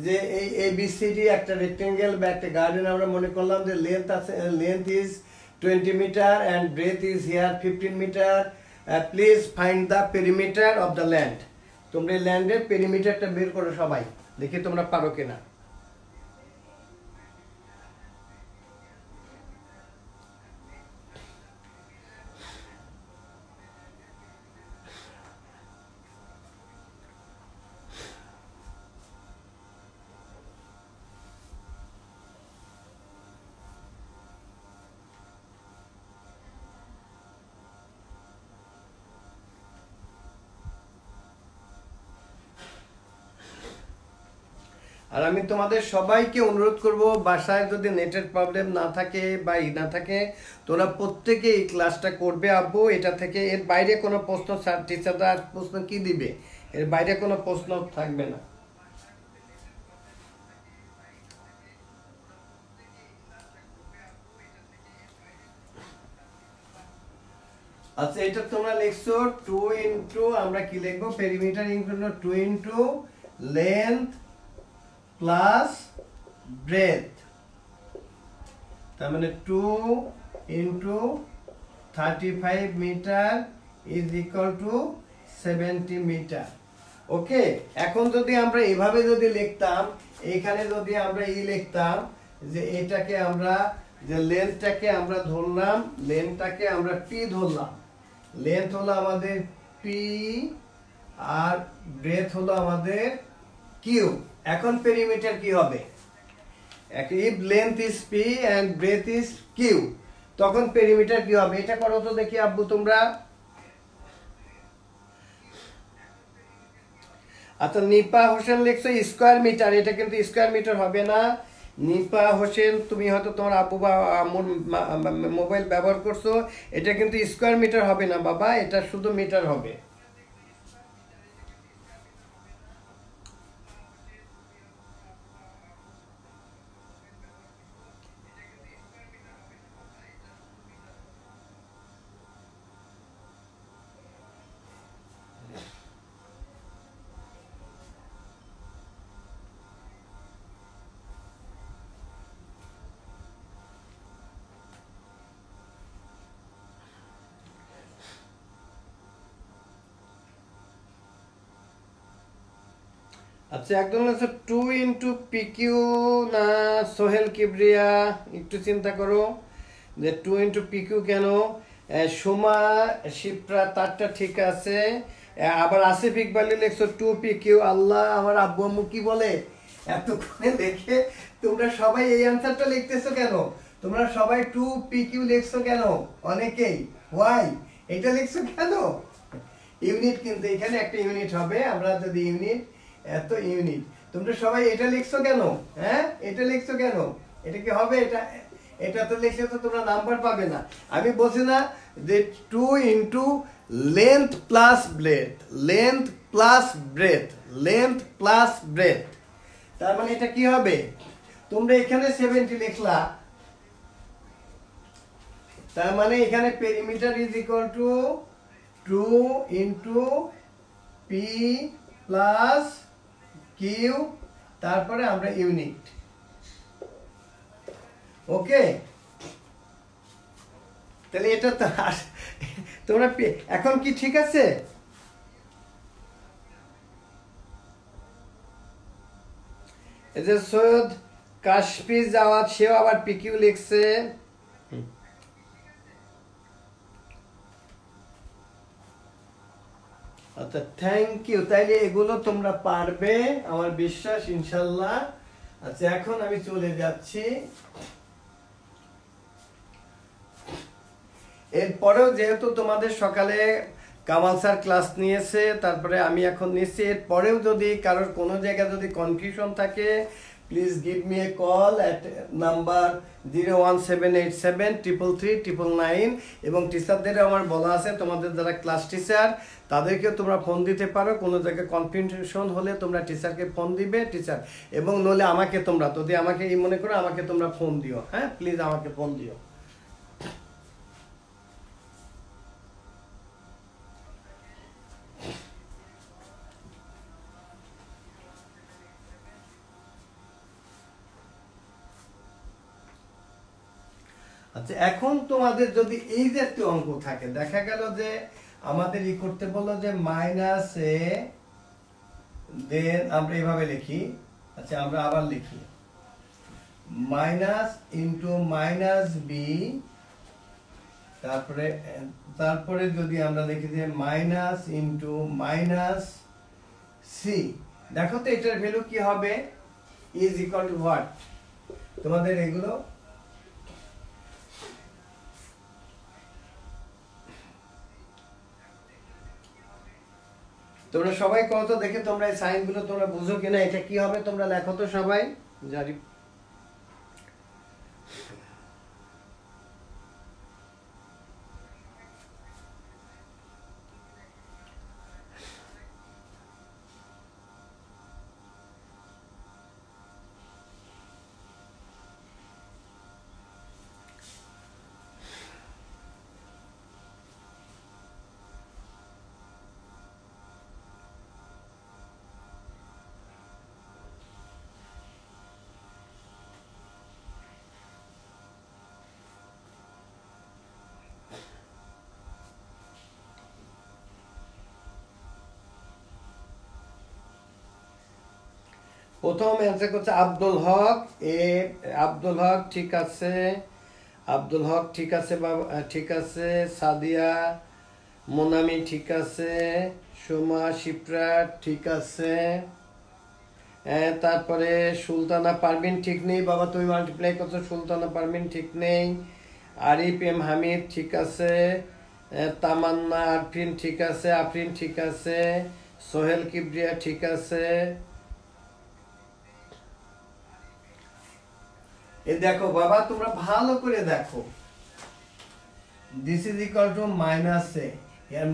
যে এই ABCD একটা রেক্টেঙ্গেল বা একটা গার্ডেন আমরা মনে করলাম যে লেন্থ আছে, length is 20 metre and breadth is here 15 metre. Please find the perimeter of the land. তোমরা এই ল্যান্ডের পেরিমিটারটা বের করো সবাই, দেখি তোমরা পারো কিনা। আর আমি তোমাদের সবাইকে অনুরোধ করব, বাসায় যদি নেটের প্রবলেম না থাকে বা না থাকে, তোরা প্রত্যেকে এই ক্লাসটা করবে আব্বু। এটা থেকে এর বাইরে কোনো প্রশ্ন টিচাররা প্রশ্ন কি দিবে, এর বাইরে কোনো প্রশ্ন থাকবে না। আচ্ছা এটা তোমরা লিখছো 2 ইনটু, আমরা কি লিখবো, perimeter equal to 2 into length plus breadth, তার মানে 2 into 35 metre is equal to 70 metre. Okay, এখন যদি আমরা এভাবে যদি লিখতাম, এখানে যদি আমরা লিখতাম যে এটাকে আমরা, যে লেন্থটাকে আমরা ধরলাম, লেন্থটাকে আমরা পি ধরলাম, লেন্থ হলো আমাদের পি আর ব্রেথ হলো আমাদের কিউ। এখন পেরিমিটার কি হবে? if length is p and breadth is q, তখন পেরিমিটার কি হবে? এটা করো তো দেখি আব্বু তোমরা। আচ্ছা নিপা হোসেন লিখছো স্কয়ার মিটার, এটা কিন্তু স্কয়ার মিটার হবে না। নিপা হোসেন তুমি হয়তো তোমার আব্বু বা মোবাইল ব্যবহার করছো, এটা কিন্তু স্কয়ার মিটার হবে না বাবা, এটা শুধু মিটার হবে। আচ্ছা একদম আছে 2 ইনটু পিকিউ না সোহেল কিবরিয়া, একটু চিন্তা করো যে 2 ইনটু পিকিউ কেন। সোমা শিপ্রা তারটা ঠিক আছে, আবার আসিফ ইকবালি লিখছো 2 পিকিউ। আল্লাহ আমার আব্বু আম্মু কি বলে এতক্ষণে দেখে তোমরা সবাই এই অ্যানসারটা লিখতেছো কেন? তোমরা সবাই 2 পিকিউ লিখছো কেন? অনেকেই ওয়াই এটা লিখছো কেন? ইউনিট কিন্তু এখানে একটা ইউনিট হবে, আমরা যদি ইউনিট এত ইউনিট তোমরা সবাই এটা লিখছো কেন? হ্যাঁ, এটা লিখছো কেন? এটা কি হবে? এটা তো লিখলে তো তোমরা নাম্বার পাবে না। আমি বলছি না যে 2 into length plus breadth, length plus breadth, length plus breadth, তার মানে এটা কি হবে? তোমরা এখানে 70 লিখলা, তার মানে এখানে perimeter is equal to 2 into P plus Q, তারপরে আমরা ইউনিট। ওকে, তাহলে এটা তো তোমরা এখন কি ঠিক আছে? এই যে সৈয়দ কাশফি জাওয়াদ, সেও আবার পিকিউ লিখছে। আচ্ছা, থ্যাংক ইউ। তাইলে এগুলো তোমরা পারবে আমার বিশ্বাস, ইনশাল্লাহ। আচ্ছা, এখন আমি চলে যাচ্ছি। এরপরেও যেহেতু তোমাদের সকালে কামাল স্যার ক্লাস নিয়েছে, তারপরে আমি এখন নিচ্ছি, এরপরেও যদি কারোর কোনো জায়গায় যদি কনফিউশন থাকে, please give me a call at number 01787333999। এবং টিচারদের আমার বলা আছে, তোমাদের যারা ক্লাস টিচার তাদেরকেও তোমরা ফোন দিতে পারো। কোনো জায়গায় কনফিউশন হলে তোমরা টিচারকে ফোন দিবে, টিচার, এবং নইলে আমাকে তোমরা, যদি আমাকে এই মনে করো, আমাকে তোমরা ফোন দিও। হ্যাঁ, প্লিজ আমাকে ফোন দিও। আচ্ছা, এখন তোমাদের যদি এই জাতীয় অঙ্ক থাকে, দেখা গেল যে আমাদের ই করতে বললো যে মাইনাস এ, দেন আমরা এইভাবে লিখি। আচ্ছা, আমরা আবার লিখি মাইনাস ইন্টু মাইনাস বি, তারপরে যদি আমরা লিখি যে মাইনাস ইন্টু মাইনাস সি, দেখো তো এটার ভ্যালু কি হবে? Is equal to what? তোমাদের এগুলো তোমরা সবাই কত দেখে, তোমরা এই সাইন গুলো তোমরা বুঝো কিনা, এটা কি হবে তোমরা লেখো তো সবাই। জারি প্রথম অ্যান্সার করছে আব্দুল হক। আব্দুল হক ঠিক আছে, আব্দুল হক ঠিক আছে বাবা, ঠিক আছে। সাদিয়া মোনামি ঠিক আছে, সোমা শিপ্রা ঠিক আছে, তারপরে সুলতানা পারভিন ঠিক নেই বাবা, তুমি মাল্টিপ্লাই করছো, সুলতানা পারভিন ঠিক নেই। আরিফ এম হামিদ ঠিক আছে, তামান্না আরফিন ঠিক আছে, আফরিন ঠিক আছে, সোহেল কিবরিয়া ঠিক আছে। দেখো বাবা, তোমরা ভালো করে দেখো, this is equal to minus a,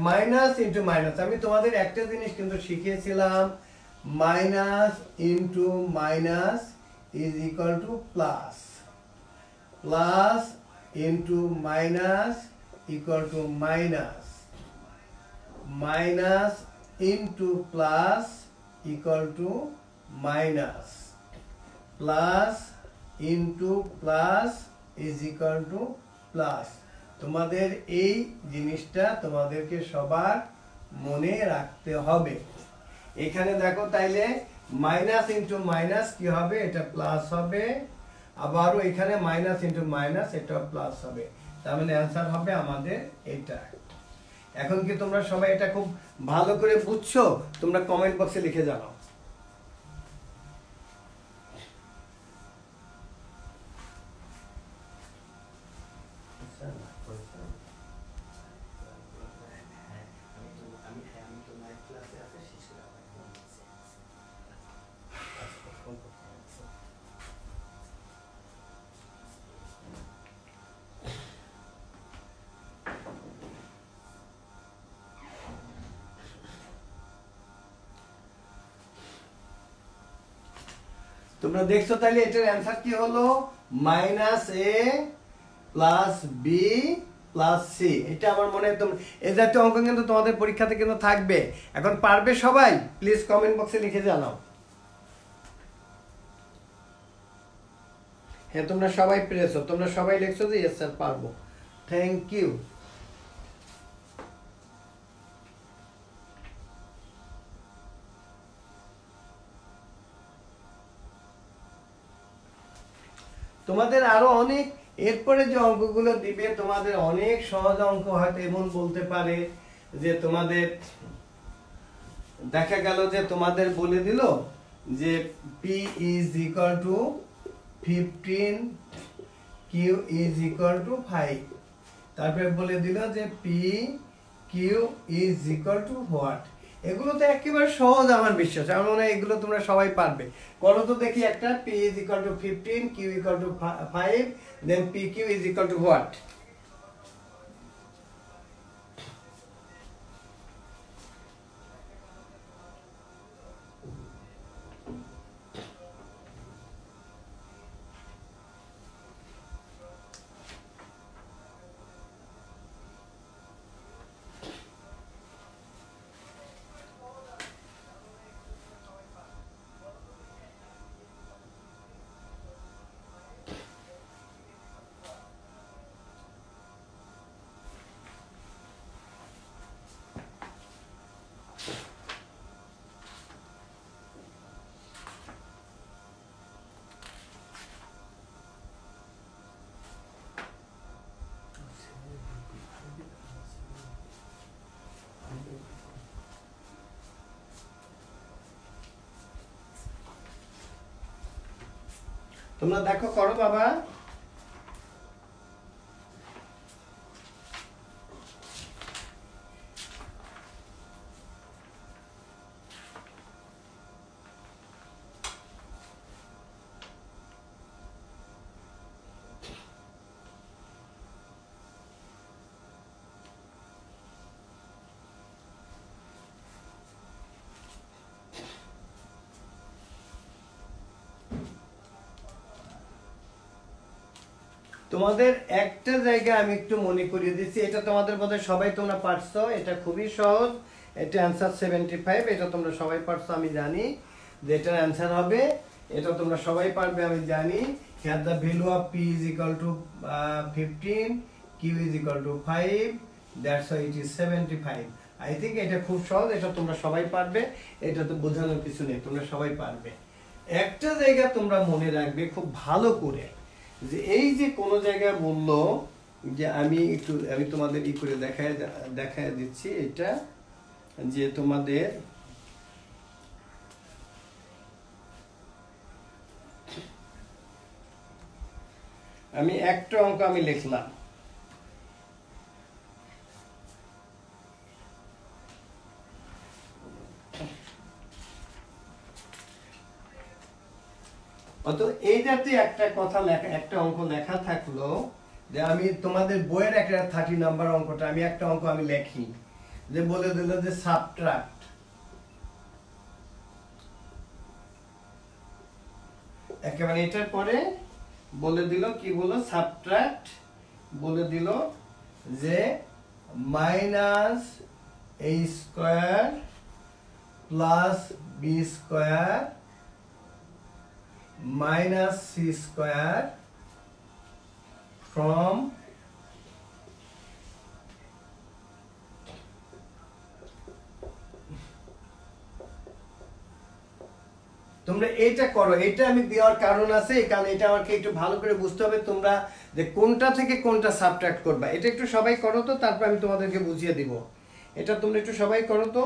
minus into minus. আমি তোমাদের একটা জিনিস কিন্তু শিখিয়েছিলাম, minus into minus is equal to plus, plus into minus equal to minus, minus into plus equal to minus, plus into plus is equal to plus. তোমাদের এই জিনিসটা তোমাদেরকে সবার মনে রাখতে হবে। এখানে দেখো, তাইলে মাইনাস ইন্টু মাইনাস কি হবে? এটা প্লাস হবে। আবারও এখানে মাইনাস ইন্টু মাইনাস, এটা প্লাস হবে। তার মানে অ্যান্সার হবে আমাদের এটা। এখন কি তোমরা সবাই এটা খুব ভালো করে বুঝছো? তোমরা কমেন্ট বক্সে লিখে জানাও। তোমরা দেখছো তাহলে এটার অ্যান্সার কি হলো মাইনাস এ প্লাস বি প্লাস সি। এটা আমার মনে হয় তোমরা এই জাতীয় অঙ্ক কিন্তু তোমাদের পরীক্ষাতে কিন্তু থাকবে। এখন পারবে সবাই? প্লিজ কমেন্ট বক্সে লিখে জানাও। হ্যাঁ তোমরা সবাই পেরেছো, তোমরা সবাই লিখছো যে ইয়েস স্যার পারবো। Thank you. তোমাদের আরো অনেক এরপরে যে অঙ্কগুলো দিবে তোমাদের অনেক সহজ অঙ্ক হয়তো এমন বলতে পারে যে তোমাদের দেখা গেল যে তোমাদের বলে দিল যে P is equal to 15, Q is equal to 5, তারপরে বলে দিল যে P Q is equal to what। এগুলো তো একেবারে সহজ আমার বিশ্বাস, আমার মনে হয় এগুলো তোমরা সবাই পারবে। করো তো দেখি একটা P is equal to 15, Q equal to 5, then PQ is equal to what? তোমরা দেখো করো বাবা। তোমাদের একটা জায়গা আমি একটু মনে করিয়ে দিচ্ছি, এটা তোমাদের বোধহয় সবাই তোমরা পারছো, এটা খুবই সহজ। এটা অ্যান্সার 75, এটা তোমরা সবাই পারছো আমি জানি যে এটার অ্যান্সার হবে, এটা তোমরা সবাই পারবে আমি জানি। Here the value of P is equal to 15, Q is equal to 5, that's why it is 75। I think এটা খুব সহজ, এটা তোমরা সবাই পারবে, এটা তো বোঝানোর কিছু নেই, তোমরা সবাই পারবে। একটা জায়গা তোমরা মনে রাখবে খুব ভালো করে, যে এই যে কোনো জায়গায় বললো যে আমি তোমাদের ই করে দেখায় দিচ্ছি, এটা যে তোমাদের আমি একটা অঙ্ক আমি লিখলাম, অত এই জাতীয় একটা কথা লেখা, একটা অঙ্ক লেখা থাকলো যে আমি তোমাদের বইয়ের একটা 30 নাম্বার অঙ্কটা আমি একটা অঙ্ক আমি লেখি, যে বলে দিল যে সাবট্রাক্ট, একেবারে এটার পরে বলে দিল কি বলো সাবট্রাক্ট, বলে দিল যে minus a square plus b square minus c square from তোমরা এটা করো। এটা আমি দেওয়ার কারণ আছে, কারণ এটা আমাকে একটু ভালো করে বুঝতে হবে তোমরা যে কোনটা থেকে কোনটা সাবট্রাক্ট করবা। এটা একটু সবাই করো তো, তারপর আমি তোমাদেরকে বুঝিয়ে দিব। এটা তোমরা একটু সবাই করো তো।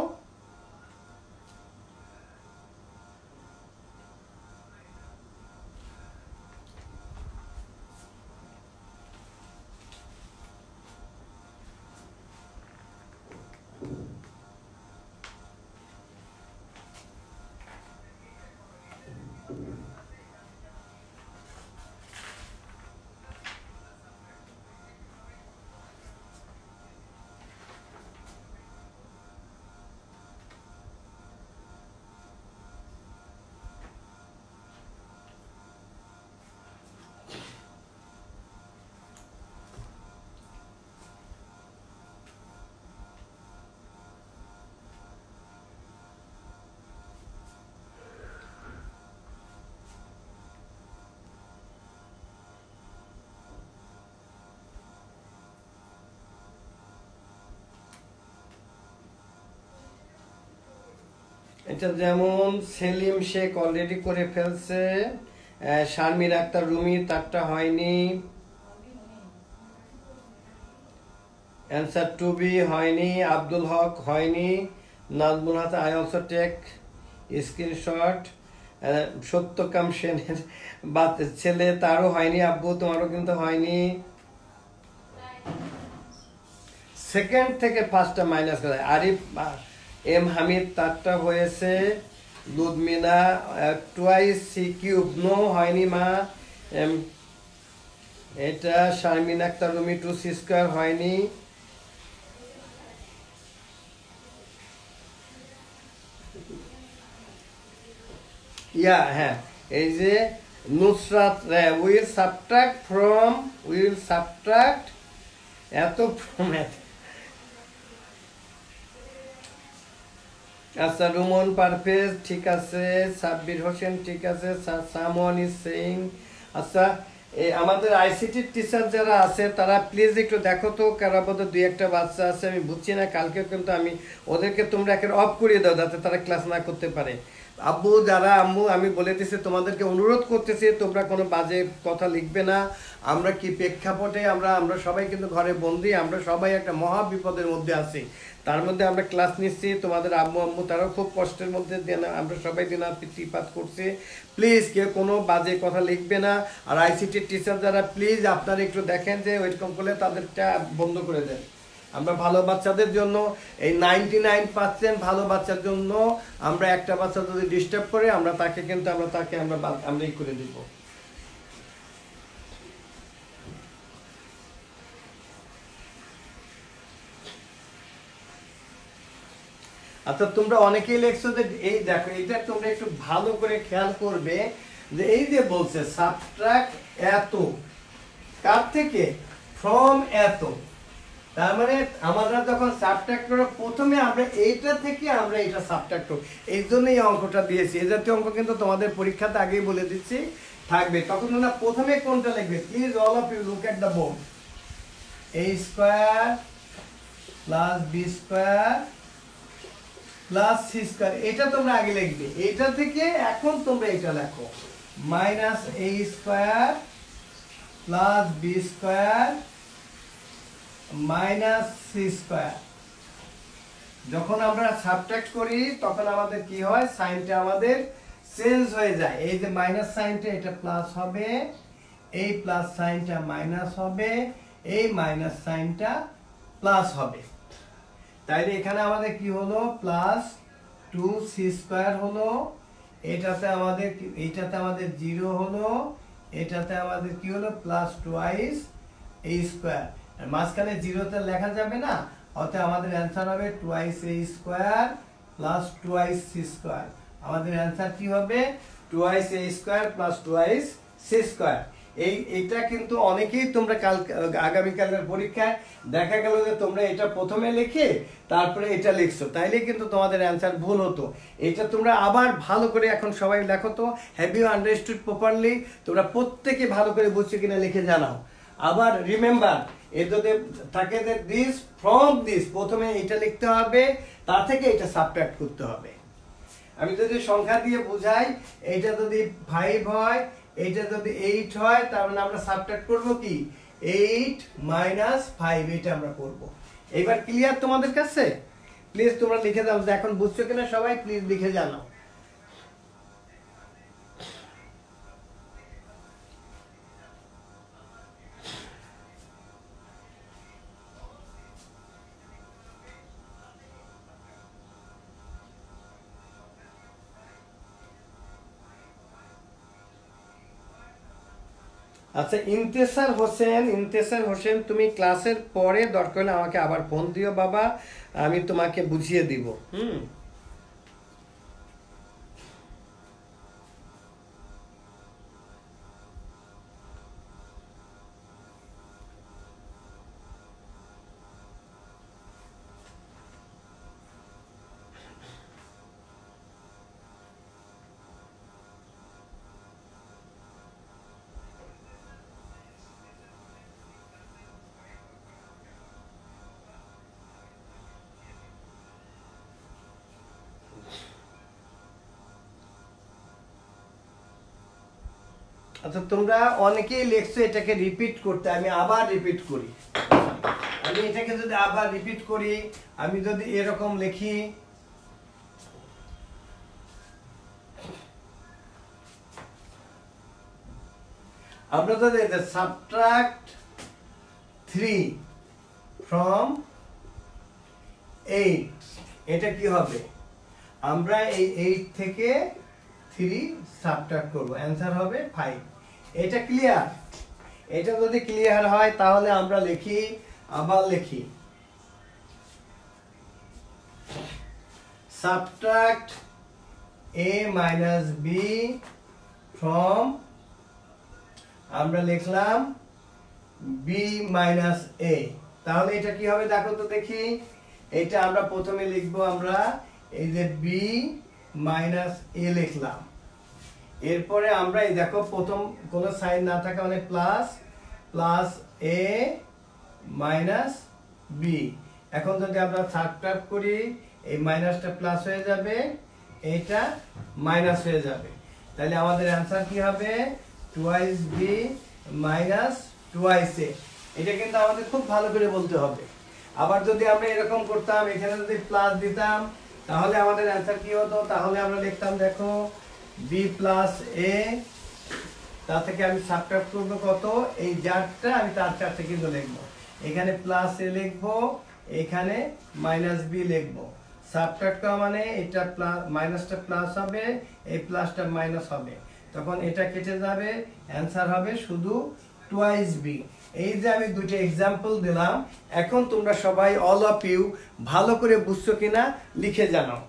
এটা যেমন সেলিম শেখ অলরেডি করে ফেলছে, শারমিন আক্তার রুমি তারটা হয়নি, অ্যান্সার টু বি হয়নি, আব্দুল হক হয়নি, Nazmul Hasan I also take screenshot, Satyakam সেনের ছেলে তারও হয়নি, আব্বু তোমারও কিন্তু হয়নি। সেকেন্ড থেকে ফার্স্টটা মাইনাস করে আরিফ এম হামিদ তারটা হয়েছে, লুদমিনা টুয়াইস সি কিউব নো হয়নি মা, এটা Sharmin Akter Rumi two C square হয়নি, ইয়া হ্যাঁ এই যে নুসরাত উইল সাবট্রাক্ট এত ফ্রম এত। আচ্ছা রুমন পারভেজ ঠিক আছে, সাব্বির হোসেন ঠিক আছে, সামওয়ান ইজ সেইং। আচ্ছা আমাদের আইসিটির টিচার যারা আছে তারা প্লিজ একটু দেখো তো, কারা বোধহয় দুই একটা বাচ্চা আছে আমি বুঝছি না, কালকে কিন্তু আমি ওদেরকে তোমরা একের অফ করিয়ে দাও যাতে তারা ক্লাস না করতে পারে। আব্বু যারা আম্মু আমি বলে দিচ্ছি তোমাদেরকে অনুরোধ করতেছি তোমরা কোনো বাজে কথা লিখবে না। আমরা কি প্রেক্ষাপটে আমরা সবাই কিন্তু ঘরে বন্দি, আমরা সবাই একটা মহা বিপদের মধ্যে আছি, তার মধ্যে আমরা ক্লাস নিচ্ছি, তোমাদের আম্মু তারাও খুব কষ্টের মধ্যে আমরা সবাই দিনাতিপাত করছি। প্লিজ কেউ কোনো বাজে কথা লিখবে না। আর আইসিটির টিচার যারা প্লিজ আপনারা একটু দেখেন যে ওয়েলকাম করলে তাদেরটা বন্ধ করে দেন। আমরা ভালো বাচ্চাদের জন্য এই 99% ভালো বাচ্চার জন্য আমরা একটা বাচ্চা যদি ডিস্টার্ব করে আমরা তাকে কিন্তু আমরাই করে দিব। আচ্ছা তোমরা অনেকেই লেখছো যে এই দেখো এটা তোমরা একটু ভালো করে খেয়াল করবে যে এই যে বলছে সাবট্রাক্ট এত কার থেকে, ফ্রম এত, তার মানে আমরা যখন সাবট্রাক্ট করব প্রথমে আমরা এইটা থেকে আমরা এটা সাবট্রাক্ট করব, এই জন্যই অঙ্কটা দিয়েছি। এই জাতীয় অঙ্ক কিন্তু তোমাদের পরীক্ষাতে আগেই বলে দিচ্ছি থাকবে, তখন তোমরা প্রথমে কোনটা লিখবে please all of you look at the board. a square plus b square plus C square, এটা তোমরা আগে লিখবে, এটা থেকে এখন তোমরা এটা লেখো minus a square plus b square minus C square. যখন আমরা সাবট্রাক্ট করি তখন আমাদের কি হয়, সাইনটা আমাদের চেঞ্জ হয়ে যায়, এই যে মাইনাস সাইনটা এটা প্লাস হবে, এই প্লাস সাইনটা মাইনাস হবে, এই মাইনাস সাইনটা প্লাস হবে। তাইলে এখানে আমাদের কি হলো প্লাস 2c স্কয়ার হলো, এইটাতে আমাদের 0 হলো, এটাতে আমাদের কি হলো প্লাস টুয়াইস a স্কয়ার, আর মাঝখানে 0তে লেখা যাবে না, অতএব আমাদের অ্যানসার হবে twice a square plus twice c square. আমাদের অ্যানসার কি হবে twice a square plus twice c square. এইটা কিন্তু অনেকেই তোমরা আগামীকালের পরীক্ষায় দেখা গেল যে তোমরা এটা প্রথমে লিখে তারপরে এটা লিখছো, তাইলে কিন্তু তোমাদের অ্যানসার ভুল হতো। এটা তোমরা আবার ভালো করে এখন সবাই লেখো তো, হ্যাভ ইউ আন্ডারস্টুড প্রপারলি, তোমরা প্রত্যেকে ভালো করে বুঝছো কিনা লিখে জানাও। আবার রিমেম্বার এর যদি থাকে যে দিস ফ্রম দিস, প্রথমে এটা লিখতে হবে, তা থেকে এটা সাবট্রাক্ট করতে হবে। আমি যদি সংখ্যা দিয়ে বুঝাই, এইটা যদি 5 হয়, এইটা যদি 8 হয়, তার মানে আমরা সাবট্রাক্ট করব কি 8 মাইনাস 5, এটা আমরা করব। এবার ক্লিয়ার তোমাদের কাছে? প্লিজ তোমরা লিখে দাও যে এখন বুঝছো কিনা সবাই, প্লিজ লিখে জানাও। আচ্ছা ইন্তেসার হোসেন তুমি ক্লাসের পরে দরকার হলে আমাকে আবার ফোন দিও বাবা, আমি তোমাকে বুঝিয়ে দিব। আচ্ছা তোমরা অনেকেই লিখছো এটাকে রিপিট করতে, আমি আবার রিপিট করি। আমি এটাকে যদি আবার রিপিট করি, আমি যদি এরকম লিখি, আমরা যদি সাবট্রাক্ট 3 from 8, এটা কি হবে? আমরা এই 8 থেকে 3 সাবট্রাক্ট করব, অ্যান্সার হবে 5। এটা ক্লিয়ার? এটা যদি ক্লিয়ার হয় তাহলে আমরা লিখি, আবার লিখি subtract a minus b from, আমরা লিখলাম b minus a। তাহলে এটা কি হবে দেখো তো দেখি। এটা আমরা প্রথমে লিখবো, আমরা এই যে b minus a লিখলাম, এরপরে আমরা এই দেখো প্রথম কোনো সাইন না থাকা মানে প্লাস a minus b। এখন যদি আমরা সাবট্রাক্ট করি, এই মাইনাসটা প্লাস হয়ে যাবে, এটা মাইনাস হয়ে যাবে, তাহলে আমাদের অ্যান্সার কি হবে? টুয়াইস বি মাইনাস টুয়াইস এ। এটা কিন্তু আমাদের খুব ভালো করে বলতে হবে। আবার যদি আমরা এরকম করতাম, এখানে যদি প্লাস দিতাম, তাহলে আমাদের অ্যান্সার কি হতো? তাহলে আমরা লিখতাম দেখো বি প্লাস এ, তা থেকে আমি সাবট্রাক্ট করবো কত? এই যারটা আমি তার চারটে কিন্তু লিখবো, এখানে প্লাস এ লিখবো, এখানে মাইনাস বি লিখবো। সাবট্রাক্ট করা মানে এটা প্লাস, মাইনাসটা প্লাস হবে, এই প্লাসটা মাইনাস হবে, তখন এটা কেটে যাবে, অ্যান্সার হবে শুধু টুয়াইস বি। এই যে আমি দুটো এক্সাম্পল দিলাম, এখন তোমরা সবাই অল অফ ইউ ভালো করে বুঝছো কিনা লিখে জানাও।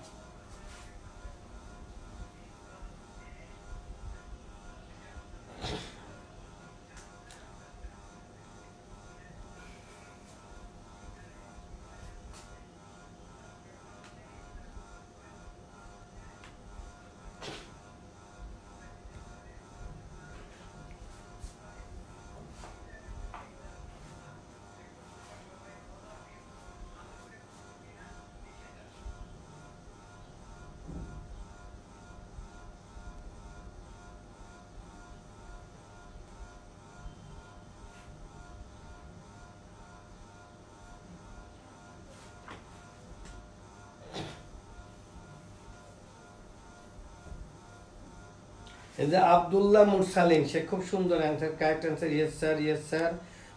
এই যে আব্দুল্লাহ মুরসালিন, সে খুব সুন্দর answer, correct answer, yes sir, yes sir.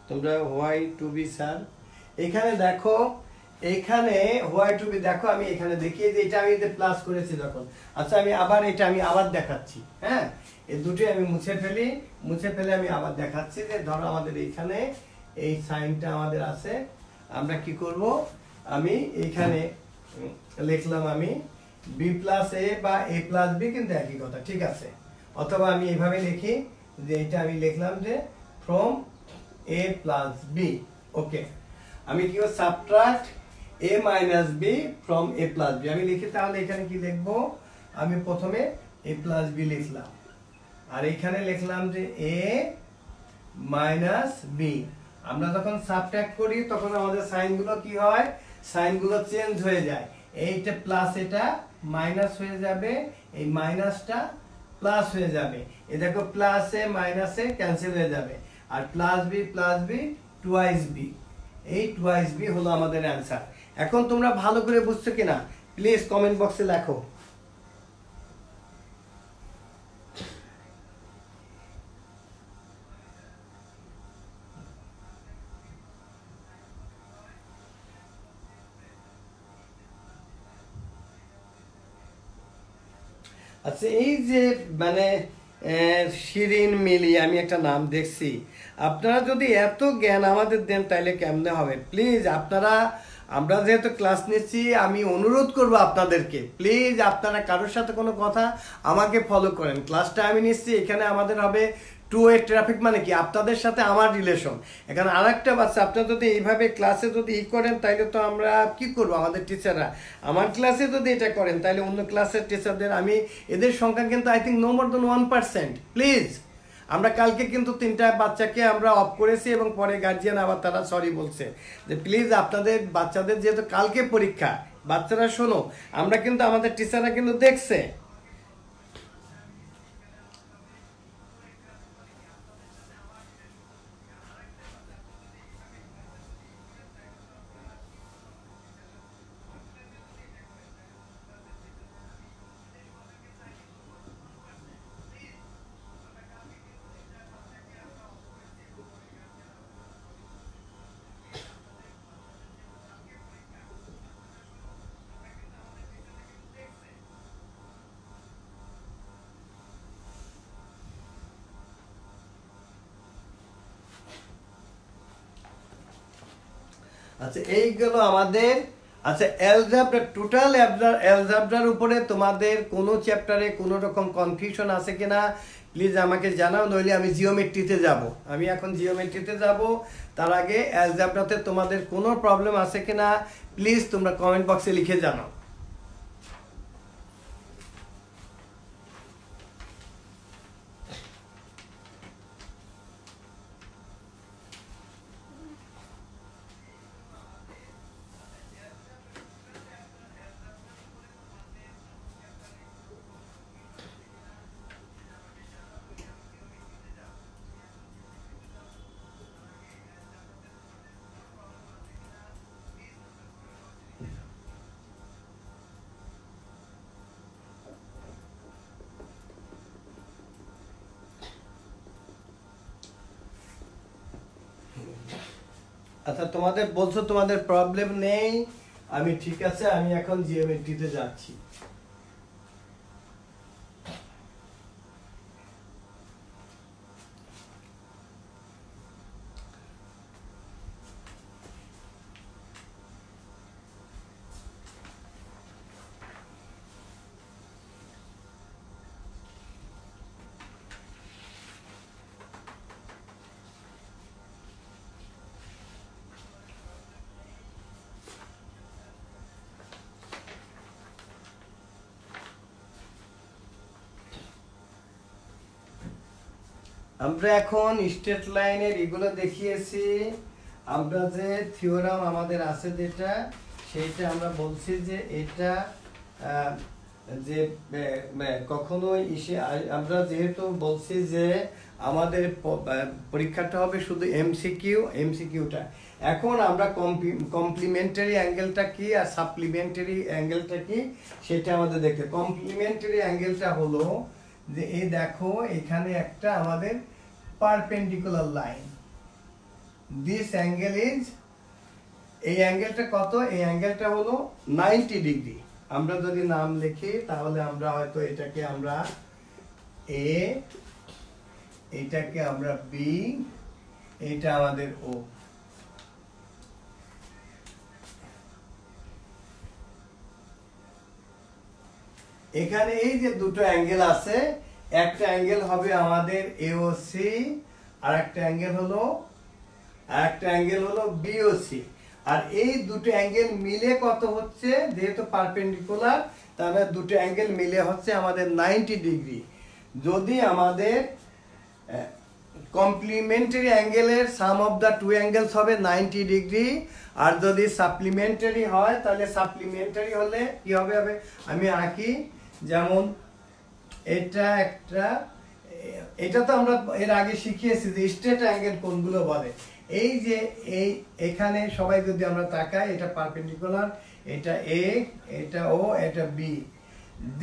তোমরা হোয়াই টু বি স্যার, এখানে দেখো, এখানে হোয়াই টু বি দেখো, আমি এখানে দেখিয়ে যে এটা আমি প্লাস করেছি যখন। আচ্ছা আমি আবার এটা আমি আবার দেখাচ্ছি, হ্যাঁ এই দুটোই আমি মুছে ফেলি, মুছে ফেলে আমি আবার দেখাচ্ছি যে ধরো আমাদের এইখানে এই সাইনটা আমাদের আছে, আমরা কি করব, আমি এইখানে লিখলাম আমি বি প্লাস এ বা এ প্লাস বি, কিন্তু একই কথা, ঠিক আছে। অথবা আমি এইভাবে লিখি যে এটা আমি লিখলাম যে from A plus B, okay. আমি কি করব, subtract A minus B from A plus B আমি লিখি, তাহলে এখানে কি লিখবো, আমি প্রথমে এ প্লাস বি লিখলাম, আর এখানে লিখলাম যে এ মাইনাস বি। আমরা যখন সাবট্রাক্ট করি তখন আমাদের সাইনগুলো কি হয়, সাইনগুলো চেঞ্জ হয়ে যায়, এইটা প্লাস এটা মাইনাস হয়ে যাবে, এই মাইনাসটা প্লাস হয়ে যাবে, এই দেখো প্লাস এ মাইনাস এ ক্যান্সেল হয়ে যাবে, আর প্লাস বি টুয়াইস বি, এই টুয়াইস বি হলো আমাদের অ্যান্সার। এখন তোমরা ভালো করে বুঝছো কিনা প্লিজ কমেন্ট বক্সে লেখো। আচ্ছা এই যে মানে শিরিন মিলি, আমি একটা নাম দেখছি, আপনারা যদি এত জ্ঞান আমাদের দেন তাইলে কেমনে হবে? প্লিজ আপনারা, আমরা যেহেতু ক্লাস নিচ্ছি, আমি অনুরোধ করব আপনাদেরকে, প্লিজ আপনারা কারোর সাথে কোনো কথা আমাকে ফলো করেন। ক্লাসটা আমি নিচ্ছি, এখানে আমাদের হবে টু ওয়ে ট্রাফিক, মানে কি আপনাদের সাথে আমার রিলেশন। এখানে আর একটা বাচ্চা, আপনারা যদি এইভাবে ক্লাসে যদি করেন তাইলে তো আমরা কি করব, আমাদের টিচাররা আমার ক্লাসে যদি এটা করেন তাহলে অন্য ক্লাসের টিচারদের, আমি এদের সংখ্যা কিন্তু I think no more than 1%। Please, আমরা কালকে কিন্তু 3টা বাচ্চাকে আমরা অফ করেছি এবং পরে গার্জিয়ান আবার তারা সরি বলছে যে প্লিজ আপনাদের বাচ্চাদের যেহেতু কালকে পরীক্ষা, বাচ্চারা শোনো, আমরা কিন্তু আমাদের টিচাররা কিন্তু দেখছে। আচ্ছা এইগুলো আমাদের আচ্ছা অ্যালজেব্রা টোটাল অ্যালজেব্রার উপরে তোমাদের কোনো চ্যাপ্টারে কোনো রকম কনফিউশন আছে কিনা প্লিজ আমাকে জানাও, নইলে আমি জিওমেট্রিতে যাব। আমি এখন জিওমেট্রিতে যাব, তার আগে অ্যালজেব্রাতে তোমাদের কোনো প্রবলেম আছে কিনা প্লিজ তোমরা কমেন্ট বক্সে লিখে জানাও। আচ্ছা তোমাদের বলছো তোমাদের প্রবলেম নেই, আমি ঠিক আছে, আমি এখন জিওমেট্রিতে যাচ্ছি। আমরা এখন স্ট্রেট লাইনের এগুলো দেখিয়েছি। আমরা যে থিওরাম আমাদের আছে যেটা, সেইটা আমরা বলছি যে এটা যে কখনোই আমরা যেহেতু বলছি যে আমাদের পরীক্ষাটা হবে শুধু এমসিকিউটা। এখন আমরা কমপ্লিমেন্টারি অ্যাঙ্গেলটা কি আর সাপ্লিমেন্টারি অ্যাঙ্গেলটা কি সেটা আমাদের দেখতে। কমপ্লিমেন্টারি অ্যাঙ্গেলটা হলো যে এই দেখো এখানে একটা আমাদের perpendicular line, this angle is, এই অ্যাঙ্গেলটা কত, এই অ্যাঙ্গেলটা হলো 90 ডিগ্রি। আমরা যদি নাম লিখি তাহলে আমরা হয়তো এটাকে আমরা এ, এটাকে আমরা বি, এটা আমাদের ও। এখানে এই যে দুটো অ্যাঙ্গেল আছে, একটা অ্যাঙ্গেল হবে আমাদের এওসি, আর একটা অ্যাঙ্গেল হলো বিওসি। আর এই দুটো অ্যাঙ্গেল মিলে কত হচ্ছে, যেহেতু পারপেন্ডিকুলার তাহলে দুটো অ্যাঙ্গেল মিলে হচ্ছে আমাদের 90 ডিগ্রি। যদি আমাদের কমপ্লিমেন্টারি অ্যাঙ্গেলের sum of the two angles হবে 90 ডিগ্রি, আর যদি সাপ্লিমেন্টারি হয় তাহলে সাপ্লিমেন্টারি হলে কি হবে, আমি আঁকি, যেমন এটা একটা, এটা তো আমরা এর আগে শিখিয়েছি যে স্ট্রেট অ্যাঙ্গেল কোনগুলো বলে। এই যে এখানে সবাই যদি আমরা তাকাই, এটা পারপেন্ডিকুলার, এটা এ, এটা ও, এটা B.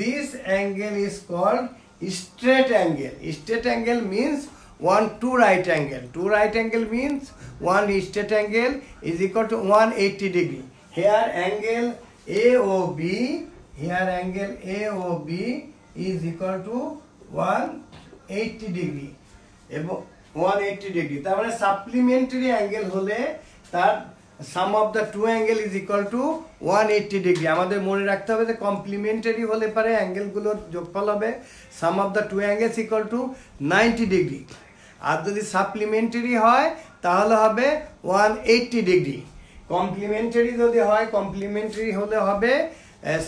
This angle is called straight angle. Straight angle means two right angle. Two right angle means one straight angle is equal to 180 degree. Here angle AOB, is equal to 180 degree. এবং 180 degree। তার মানে supplementary angle হলে তার sum of the two angle is equal to 180 degree. আমাদের মনে রাখতে হবে যে কমপ্লিমেন্টারি হলে পারে অ্যাঙ্গেলগুলোর যোগফল হবে sum of the two angles equal to 90 degree. আর যদি সাপ্লিমেন্টারি হয় তাহলে হবে 180 ডিগ্রি। কমপ্লিমেন্টারি যদি হয়, কমপ্লিমেন্টারি হলে হবে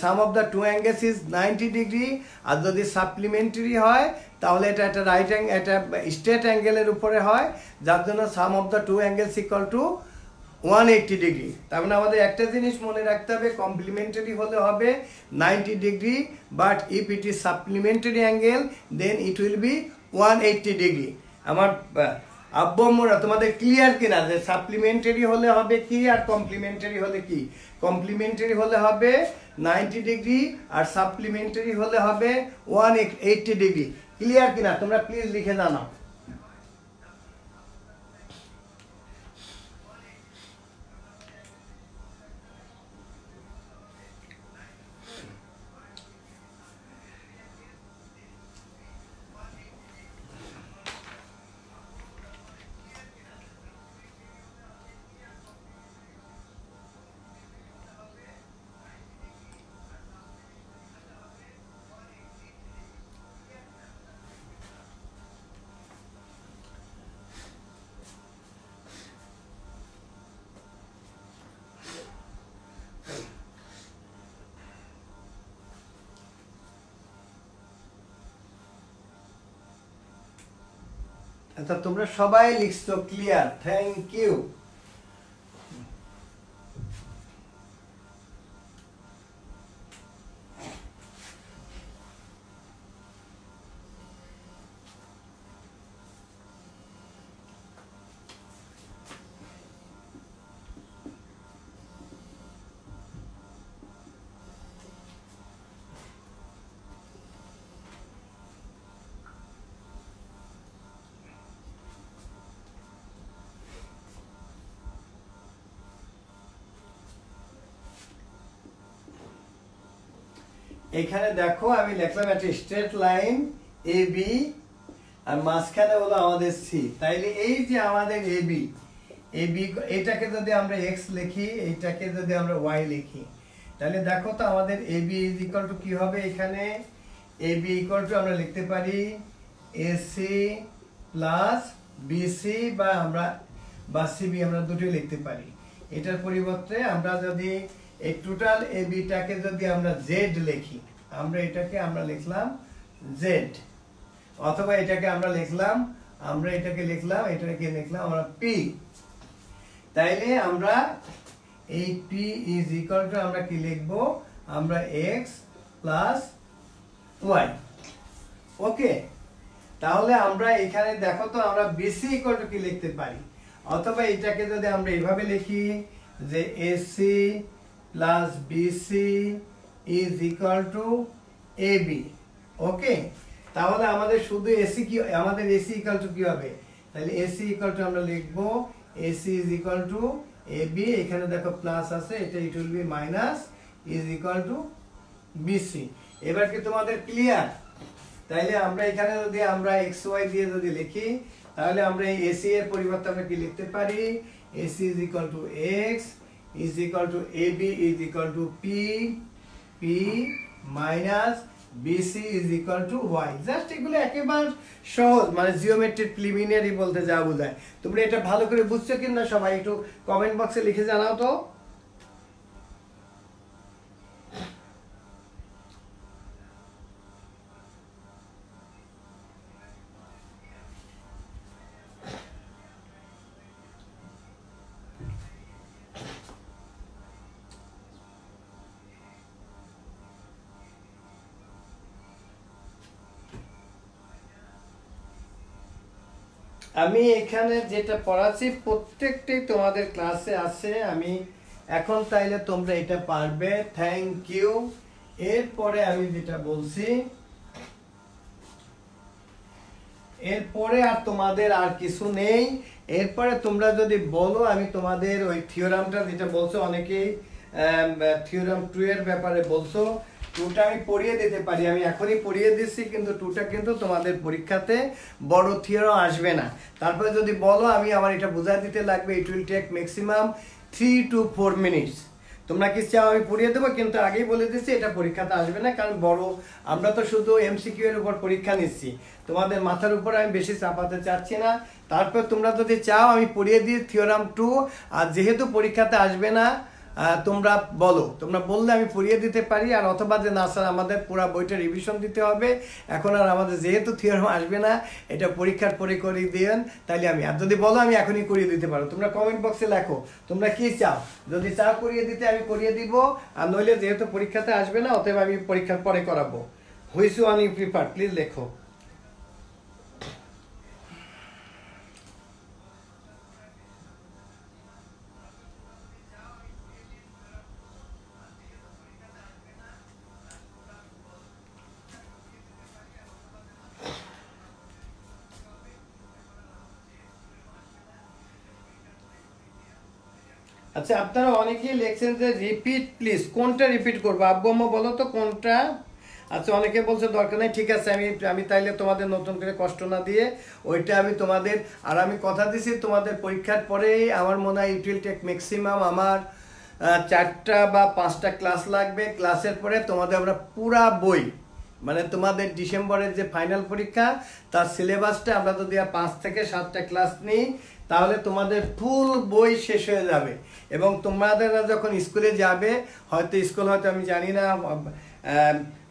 sum of the two angles is 90 degree. আর যদি সাপ্লিমেন্টারি হয় তাহলে এটা একটা রাইট অ্যাঙ্গেল, এটা স্ট্রেট অ্যাঙ্গেলের উপরে হয়, যার জন্য sum of the two angles equal to 180 degree. তার মানে আমাদের একটা জিনিস মনে রাখতে হবে, কমপ্লিমেন্টারি হলে হবে 90 degree, but if it is supplementary angle then it will be 180 degree. আমার আব্বুরা তোমাদের ক্লিয়ার কিনা যে সাপ্লিমেন্টারি হলে হবে কি আর কমপ্লিমেন্টারি হলে কি? কমপ্লিমেন্টারি হলে হবে 90 ডিগ্রি আর সাপ্লিমেন্টারি হলে হবে 180 ডিগ্রি। ক্লিয়ার কিনা তোমরা প্লিজ লিখে জানাও। আচ্ছা তোমরা সবাই লিখছো ক্লিয়ার, থ্যাংক ইউ। এখানে দেখো আমি লিখলাম একটা স্ট্রেট লাইন এ বি, আর মাঝখানে হলো আমাদের সি। তাইলে এই যে আমাদের এ বি, এটাকে যদি আমরা এক্স লিখি, এইটাকে যদি আমরা ওয়াই লিখি, তাহলে দেখো তো আমাদের A B is equal two কি হবে? এখানে এ বি ইকুয়াল টু আমরা লিখতে পারি এসি প্লাস বিসি, বা আমরা বা সিবি আমরা দুটোই লিখতে পারি। এটার পরিবর্তে আমরা যদি এই টোটাল এ বিটাকে যদি আমরা জেড লিখি, আমরা এটাকে আমরা লিখলাম জেড, অথবা এটাকে আমরা লিখলাম এটাকে লিখলাম আমরা পি। তাইলে আমরা এই পি ইজ ইকুয়াল টু আমরা কি লিখবো? আমরা এক্স প্লাস ওয়াই। ওকে, তাহলে আমরা এখানে দেখো তো আমরা বিসি ইকুয়াল টু কি লিখতে পারি, অথবা এটাকে যদি আমরা এইভাবে লিখি যে AC plus BC is equal to A B. Okay, তাহলে আমাদের শুধু এসি কি, আমাদের এসি ইকুয়াল টু কি হবে? তাহলে এসি ইকুয়াল টু আমরা লিখবো AC is equal to A B, এখানে দেখো প্লাস আছে, এটা it will be minus is equal to BC. এবার কি তোমাদের ক্লিয়ার? তাইলে আমরা এখানে যদি আমরা এক্স ওয়াই দিয়ে যদি লিখি, তাহলে আমরা এই এসি এর পরিবর্তে আমরা কি লিখতে পারি? AC is equal two x is equal to AB is equal to P minus BC is equal to Y। Just এগুলো একেবারে সহজ, মানে জিওমেট্রিক প্রিলিমিনারি বলতে যা বোঝায়। তোমরা এটা ভালো করে বুঝছো কিনা সবাই একটু কমেন্ট বক্সে লিখে জানাও তো। আমি এখানে যেটা পড়াচ্ছি প্রত্যেকটাই তোমাদের ক্লাসে আছে, আমি এখন তাইলে তোমরা এটা পারবে, থ্যাংক ইউ। এরপরে আমি যেটা বলছি, এরপরে আর তোমাদের আর কিছু নেই। এরপরে তোমরা যদি বলো, আমি তোমাদের ওই থিওরামটা যেটা বলছো, অনেকেই থিওরাম 2 এর ব্যাপারে বলছো, 2টা আমি পড়িয়ে দিতে পারি, আমি এখনই পড়িয়ে দিচ্ছি, কিন্তু 2টা কিন্তু তোমাদের পরীক্ষাতে বড় থিওরাম আসবে না। তারপরে যদি বলো আমি আমার এটা বোঝাই দিতে লাগবে, it will take maximum 3 to 4 minutes. তোমরা কি চাও আমি পড়িয়ে দেবো, কিন্তু আগেই বলে দিচ্ছি এটা পরীক্ষাতে আসবে না, কারণ বড় আমরা তো শুধু এমসিকিউ এর উপর পরীক্ষা নিচ্ছি, তোমাদের মাথার উপর আমি বেশি চাপাতে চাচ্ছি না। তারপর তোমরা যদি চাও আমি পড়িয়ে দিই থিওরাম 2, আর যেহেতু পরীক্ষাতে আসবে না তোমরা বলো, তোমরা বললে আমি পড়িয়ে দিতে পারি। আর অথবা যে না স্যার আমাদের পুরো বইটা রিভিশন দিতে হবে, এখন আর আমাদের যেহেতু থিওরাম আসবে না, এটা পরীক্ষার পরে করে দিন, তাইলে আমি, আর যদি বলো আমি এখনই করিয়ে দিতে পারো। তোমরা কমেন্ট বক্সে লেখো তোমরা কি চাও, যদি চাও করিয়ে দিতে আমি করিয়ে দিব, আর নইলে যেহেতু পরীক্ষাতে আসবে না অতএব আমি পরীক্ষার পরে করাবো। Which one you prefer, please লেখো। আচ্ছা, আপনারা অনেকেই লিখছেন যে রিপিট প্লিজ, কোনটা রিপিট করবো আব্বু আম্মা বলো তো কোনটা? আচ্ছা, অনেকে বলছে দরকার নেই, ঠিক আছে, আমি তাইলে তোমাদের নতুন করে কষ্ট না দিয়ে ওইটা আমি তোমাদের, আর আমি কথা দিছি তোমাদের পরীক্ষার পরেই আমার মনে হয় ইট উইল টেক ম্যাক্সিমাম আমার 4টা বা 5টা ক্লাস লাগবে। ক্লাসের পরে তোমাদের আমরা পুরা বই, মানে তোমাদের ডিসেম্বরের যে ফাইনাল পরীক্ষা তার সিলেবাসটা আমরা যদি 5 থেকে 7টা ক্লাস নিই, তাহলে তোমাদের ফুল বই শেষ হয়ে যাবে। এবং তোমাদের যখন স্কুলে যাবে, হয়তো স্কুল হয়তো আমি জানি না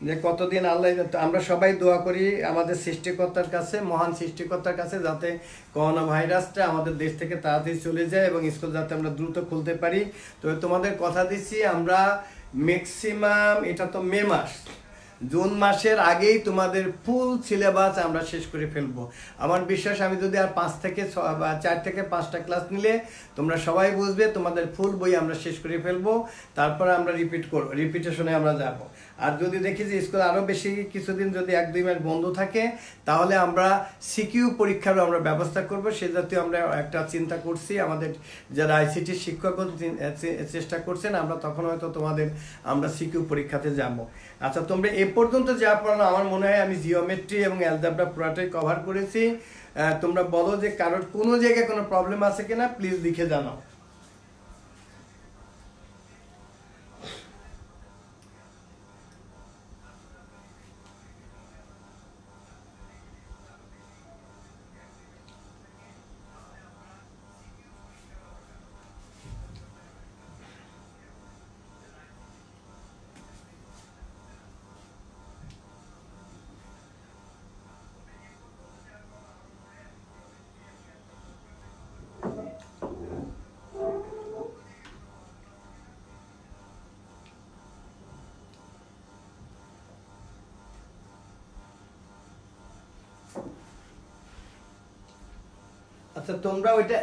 যে কতদিন আল্লাহ, আমরা সবাই দোয়া করি আমাদের সৃষ্টিকর্তার কাছে, মহান সৃষ্টিকর্তার কাছে, যাতে করোনা ভাইরাসটা আমাদের দেশ থেকে তাড়াতাড়ি চলে যায় এবং স্কুল যাতে আমরা দ্রুত খুলতে পারি। তো তোমাদের কথা দিচ্ছি, আমরা ম্যাক্সিমাম, এটা তো মে মাস, জুন মাসের আগেই তোমাদের ফুল সিলেবাস আমরা শেষ করে ফেলবো। আমার বিশ্বাস, আমি যদি আর 4 থেকে 5টা ক্লাস নিলে তোমরা সবাই বুঝবে, তোমাদের ফুল বই আমরা শেষ করে ফেলবো। তারপরে আমরা রিপিটেশনে আমরা যাব। আর যদি দেখি যে স্কুল আরও বেশি কিছুদিন যদি 1-2 মাস বন্ধ থাকে, তাহলে আমরা সিকিউ পরীক্ষারও আমরা ব্যবস্থা করব। সে জাতীয় আমরা একটা চিন্তা করছি, আমাদের যারা ICT শিক্ষক চেষ্টা করছেন, আমরা তখন হয়তো আমরা সিকিউ পরীক্ষাতে যাব। আচ্ছা, তোমরা এ পর্যন্ত যা পড়ানো, আমার মনে হয় আমি জিওমেট্রি এবং অ্যালজেব্রা পুরাটাই কভার করেছি। তোমরা বলো যে কারোর কোনো জায়গায় কোনো প্রবলেম আছে কিনা, প্লিজ লিখে জানাও। আচ্ছা, তোমরা ওইটা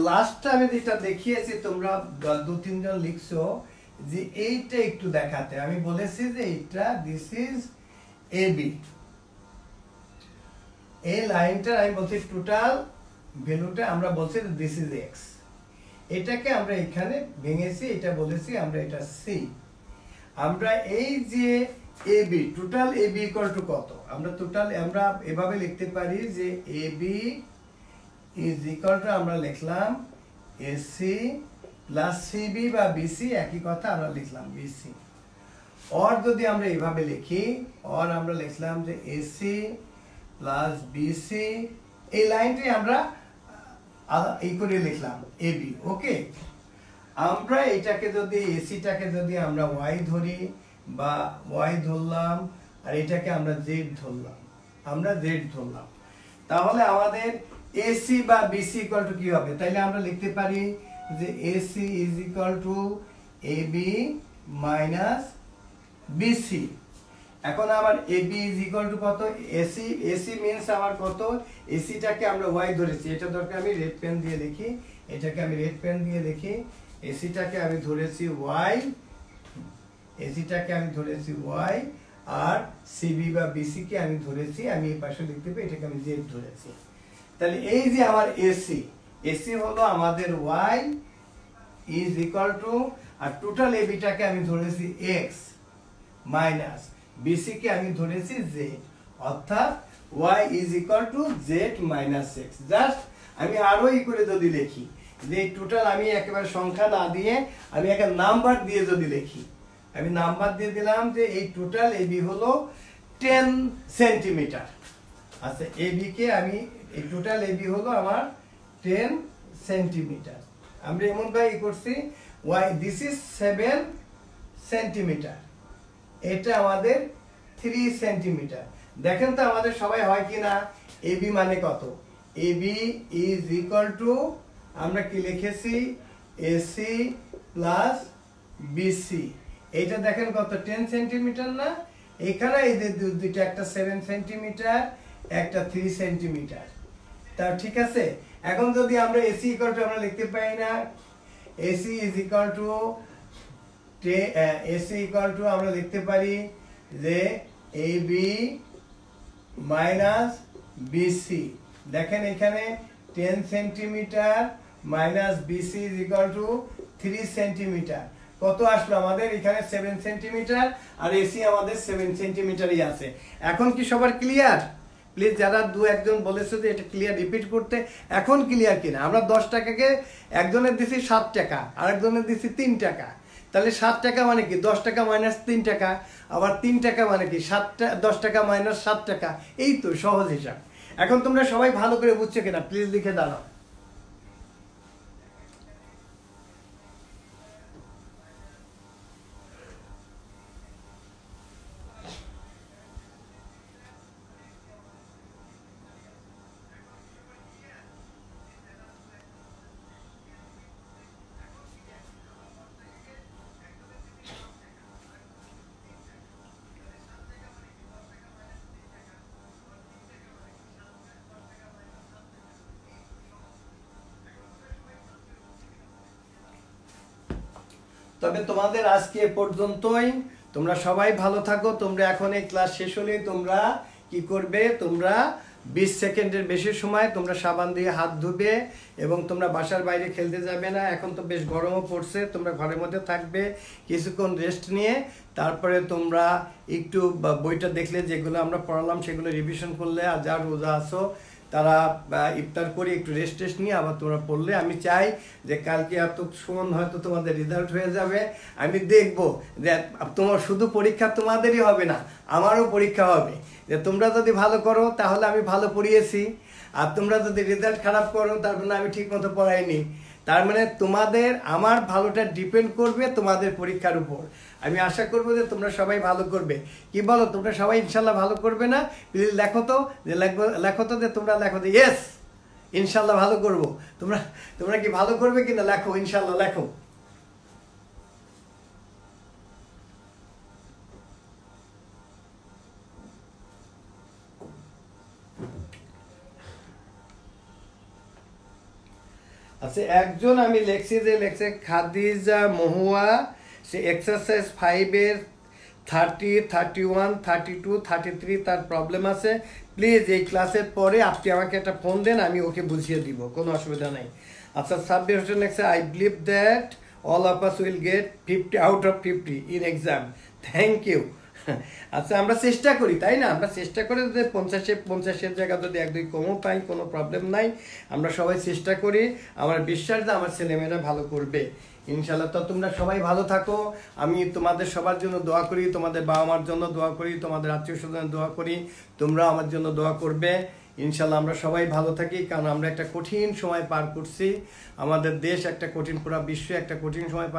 লাস্টটা আমি যেটা দেখিয়েছি, তোমরা 2-3 জন লিখছো যে এইটা একটু দেখাতে। আমি বলেছি যে এইটা, দিস ইজ এবি, এই লাইনটা আমি বলছি টোটাল ভ্যালুটা, আমরা বলছি দিস ইজ এক্স। এটাকে আমরা এখানে ভেঙেছি, এটা বলেছি আমরা এটা সি। আমরা এই যে AB, total AB equal to কত, আমরা এভাবে লিখতে পারি যে এবি ইজ ইকুয়াল টু, আমরা লিখলাম এসি প্লাস সিবি বা বিসি, একই কথা, আমরা লিখলাম বিসি। অর যদি আমরা এভাবে লিখি, অর আমরা লিখলাম যে এসি প্লাস বিসি, এই লাইনটি আমরা এই করে লিখলাম এবি। ওকে, আমরা এটাকে যদি, এসিটাকে যদি আমরা ওয়াই ধরি বা ওয়াই ধরলাম, আর এটাকে আমরা জেড ধরলাম, তাহলে আমাদের এসি বা বিসি ইকুয়াল টু কি হবে? তাইলে আমরা লিখতে পারি যে AC is equal to AB minus BC. এখন আমার এবি ইজ ইকুয়াল টু কত? এসি মিন্স আমার কত? এসিটাকে আমরা ওয়াই ধরেছি, এটা দরকার আমি রেড পেন দিয়ে লিখি, এটাকে আমি রেড পেন দিয়ে লিখি। এসিটাকে আমি ধরেছি ওয়াই, আর সিবি বা বিসি কে আমি ধরেছি, আমি এই পাশে লিখতে পারি, এটাকে আমি জেড ধরেছি। তাহলে এই যে আমার এসি হলো আমাদের ওয়াই ইজ ইকুয়াল টু, আর টোটাল এবিটাকে আমি ধরেছি এক্স মাইনাস বিসি কে আমি ধরেছি জেড, অর্থাৎ Y is equal to Z minus X. Just আমি আরো করে যদি লিখি যে টোটাল, আমি একেবারে সংখ্যা না দিয়ে আমি একটা নাম্বার দিয়ে যদি লিখি, আমি নাম্বার দিয়ে দিলাম যে এই টোটাল এবি হলো 10 সেন্টিমিটার। আচ্ছা, এবি কে আমি, এই টোটাল এবি হলো আমার 10 সেন্টিমিটার। আমরা এমন ভাবে করছি, ওয়াই দিস ইজ 7 সেন্টিমিটার, এটা আমাদের 3 সেন্টিমিটার। দেখেন তো আমাদের সবাই হয় কি না? এবি মানে কত? এবি ইজ ইকুয়াল টু, আমরা কি লিখেছি, এসি প্লাস বিসি। এইটা দেখেন কত? 10 সেন্টিমিটার না? এখানে এই যে দুইটা, একটা 7 সেন্টিমিটার, একটা 3 সেন্টিমিটার। তা ঠিক আছে। এখন যদি আমরা এসি ইকুয়াল টু আমরা লিখতে পাই না, AC is equal two, AC equal to আমরা লিখতে পারি যে এবি মাইনাস বিসি। দেখেন এখানে 10 centimetre minus BC is equal to 3 centimetre. কত আসলো আমাদের? এখানে 7 সেন্টিমিটার, আর এসি আমাদের 7 সেন্টিমিটারই আছে। এখন কি সবার ক্লিয়ার? প্লিজ যারা 2-1 বলেছে যে এটা ক্লিয়ার, রিপিট করতে, এখন ক্লিয়ার কিনা? আমরা 10 টাকাকে একজনের দিছি 7 টাকা, আরেকজনের দিছি 3 টাকা। তাহলে 7 টাকা মানে কি? 10 টাকা মাইনাস 3 টাকা, আবার 3 টাকা মানে কি? 10 টাকা মাইনাস 7 টাকা। এই তো সহজ হিসাব। এখন তোমরা সবাই ভালো করে বুঝছো কিনা? প্লিজ লিখে দাঁড়াও। তবে তোমাদের আজকে এ পর্যন্তই। তোমরা সবাই ভালো থাকো। তোমরা এখন এই ক্লাস শেষ হলে তোমরা কি করবে, তোমরা 20 সেকেন্ডের বেশি সময় তোমরা সাবান দিয়ে হাত ধুবে এবং তোমরা বাসার বাইরে খেলতে যাবে না। এখন তো বেশ গরমও পড়ছে, তোমরা ঘরের মধ্যে থাকবে, কিছুক্ষণ রেস্ট নিয়ে তারপরে তোমরা একটু বইটা দেখলে, যেগুলো আমরা পড়ালাম সেগুলো রিভিশন করলে, আর যা রোজা আছো তারা ইফতার করে একটু রেস্ট নিয়ে আবার তোমরা পড়লে। আমি চাই যে কালকে এতক্ষণ হয়তো তোমাদের রেজাল্ট হয়ে যাবে, আমি দেখব যে তোমার শুধু পরীক্ষা তোমাদেরই হবে না, আমারও পরীক্ষা হবে। যে তোমরা যদি ভালো করো তাহলে আমি ভালো পড়িয়েছি, আর তোমরা যদি রেজাল্ট খারাপ করো তার মানে আমি ঠিক মতো পড়াইনি। তার মানে তোমাদের আমার ভালোটা ডিপেন্ড করবে তোমাদের পরীক্ষার উপর। আমি আশা করবো যে তোমরা সবাই ভালো করবে। কি বলো, তোমরা সবাই ইনশাল্লাহ ভালো করবে না? প্লিজ লেখো তো, যে লেখো তো, যে তোমরা লেখো যে ইয়েস ইনশাল্লাহ ভালো করব। তোমরা কি ভালো করবে কিনা লেখো, ইনশাল্লাহ লেখো। আচ্ছা, একজন আমি লেখছি যে লেখছে খাদিজা মহুয়া, সে এক্সারসাইজ 5-এর 30, 31, 32, 33 তার প্রবলেম আছে। প্লিজ এই ক্লাসের পরে আপনি আমাকে একটা ফোন দেন, আমি ওকে বুঝিয়ে দিব, কোনো অসুবিধা নেই। আচ্ছা, সাব্বির হোসেন লেখছে I believe that all of us will get 50 out of 50 in exam. Thank you. আচ্ছা, আমরা চেষ্টা করি, তাই না? আমরা চেষ্টা করি যে 50-এর জায়গায় যদি 1-2 কমও পাই, কোনো প্রবলেম নাই। আমরা সবাই চেষ্টা করি, আমার বিশ্বাস যে আমার ছেলেমেয়েরা ভালো করবে ইনশাল্লাহ। তো তোমরা সবাই ভালো থাকো। আমি তোমাদের সবার জন্য দোয়া করি, তোমাদের বাবা মার জন্য দোয়া করি, তোমাদের আত্মীয় স্বজনের দোয়া করি, তোমরা আমার জন্য দোয়া করবে ইনশাল্লাহ। আমরা সবাই ভালো থাকি, কারণ আমরা একটা কঠিন সময় পার করছি। আমাদের দেশ একটা কঠিন, পুরা বিশ্ব একটা কঠিন সময়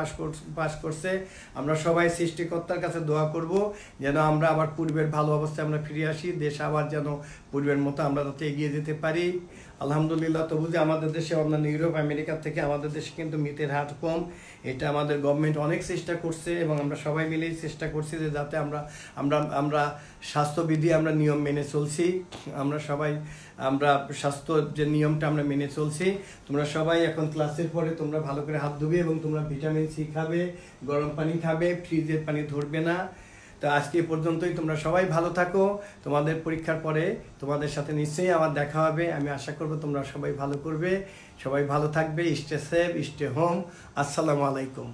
পাস করছে। আমরা সবাই সৃষ্টিকর্তার কাছে দোয়া করব যেন আমরা আবার পূর্বের ভালো অবস্থায় আমরা ফিরে আসি, দেশ আবার যেন পূর্বের মতো আমরা যাতে এগিয়ে যেতে পারি। আলহামদুলিল্লাহ, তবু যে আমাদের দেশে, অন্যান্য ইউরোপ আমেরিকার থেকে আমাদের দেশে কিন্তু মৃতের হার কম। এটা আমাদের গভর্নমেন্ট অনেক চেষ্টা করছে এবং আমরা সবাই মিলেই চেষ্টা করছি যে যাতে আমরা স্বাস্থ্যবিধি আমরা নিয়ম মেনে চলছি। আমরা স্বাস্থ্য যে নিয়মটা আমরা মেনে চলছি। তোমরা সবাই এখন ক্লাসের পরে তোমরা ভালো করে হাত ধুবে এবং তোমরা ভিটামিন সি খাবে, গরম পানি খাবে, ফ্রিজের পানি ধরবে না। তো আজকে পর্যন্তই। তোমরা সবাই ভালো থাকো। তোমাদের পরীক্ষার পরে তোমাদের সাথে নিশ্চয়ই আমার দেখা হবে। আমি আশা করব তোমরা সবাই ভালো করবে, সবাই ভালো থাকবে। Stay safe, stay home. আসসালামু আলাইকুম।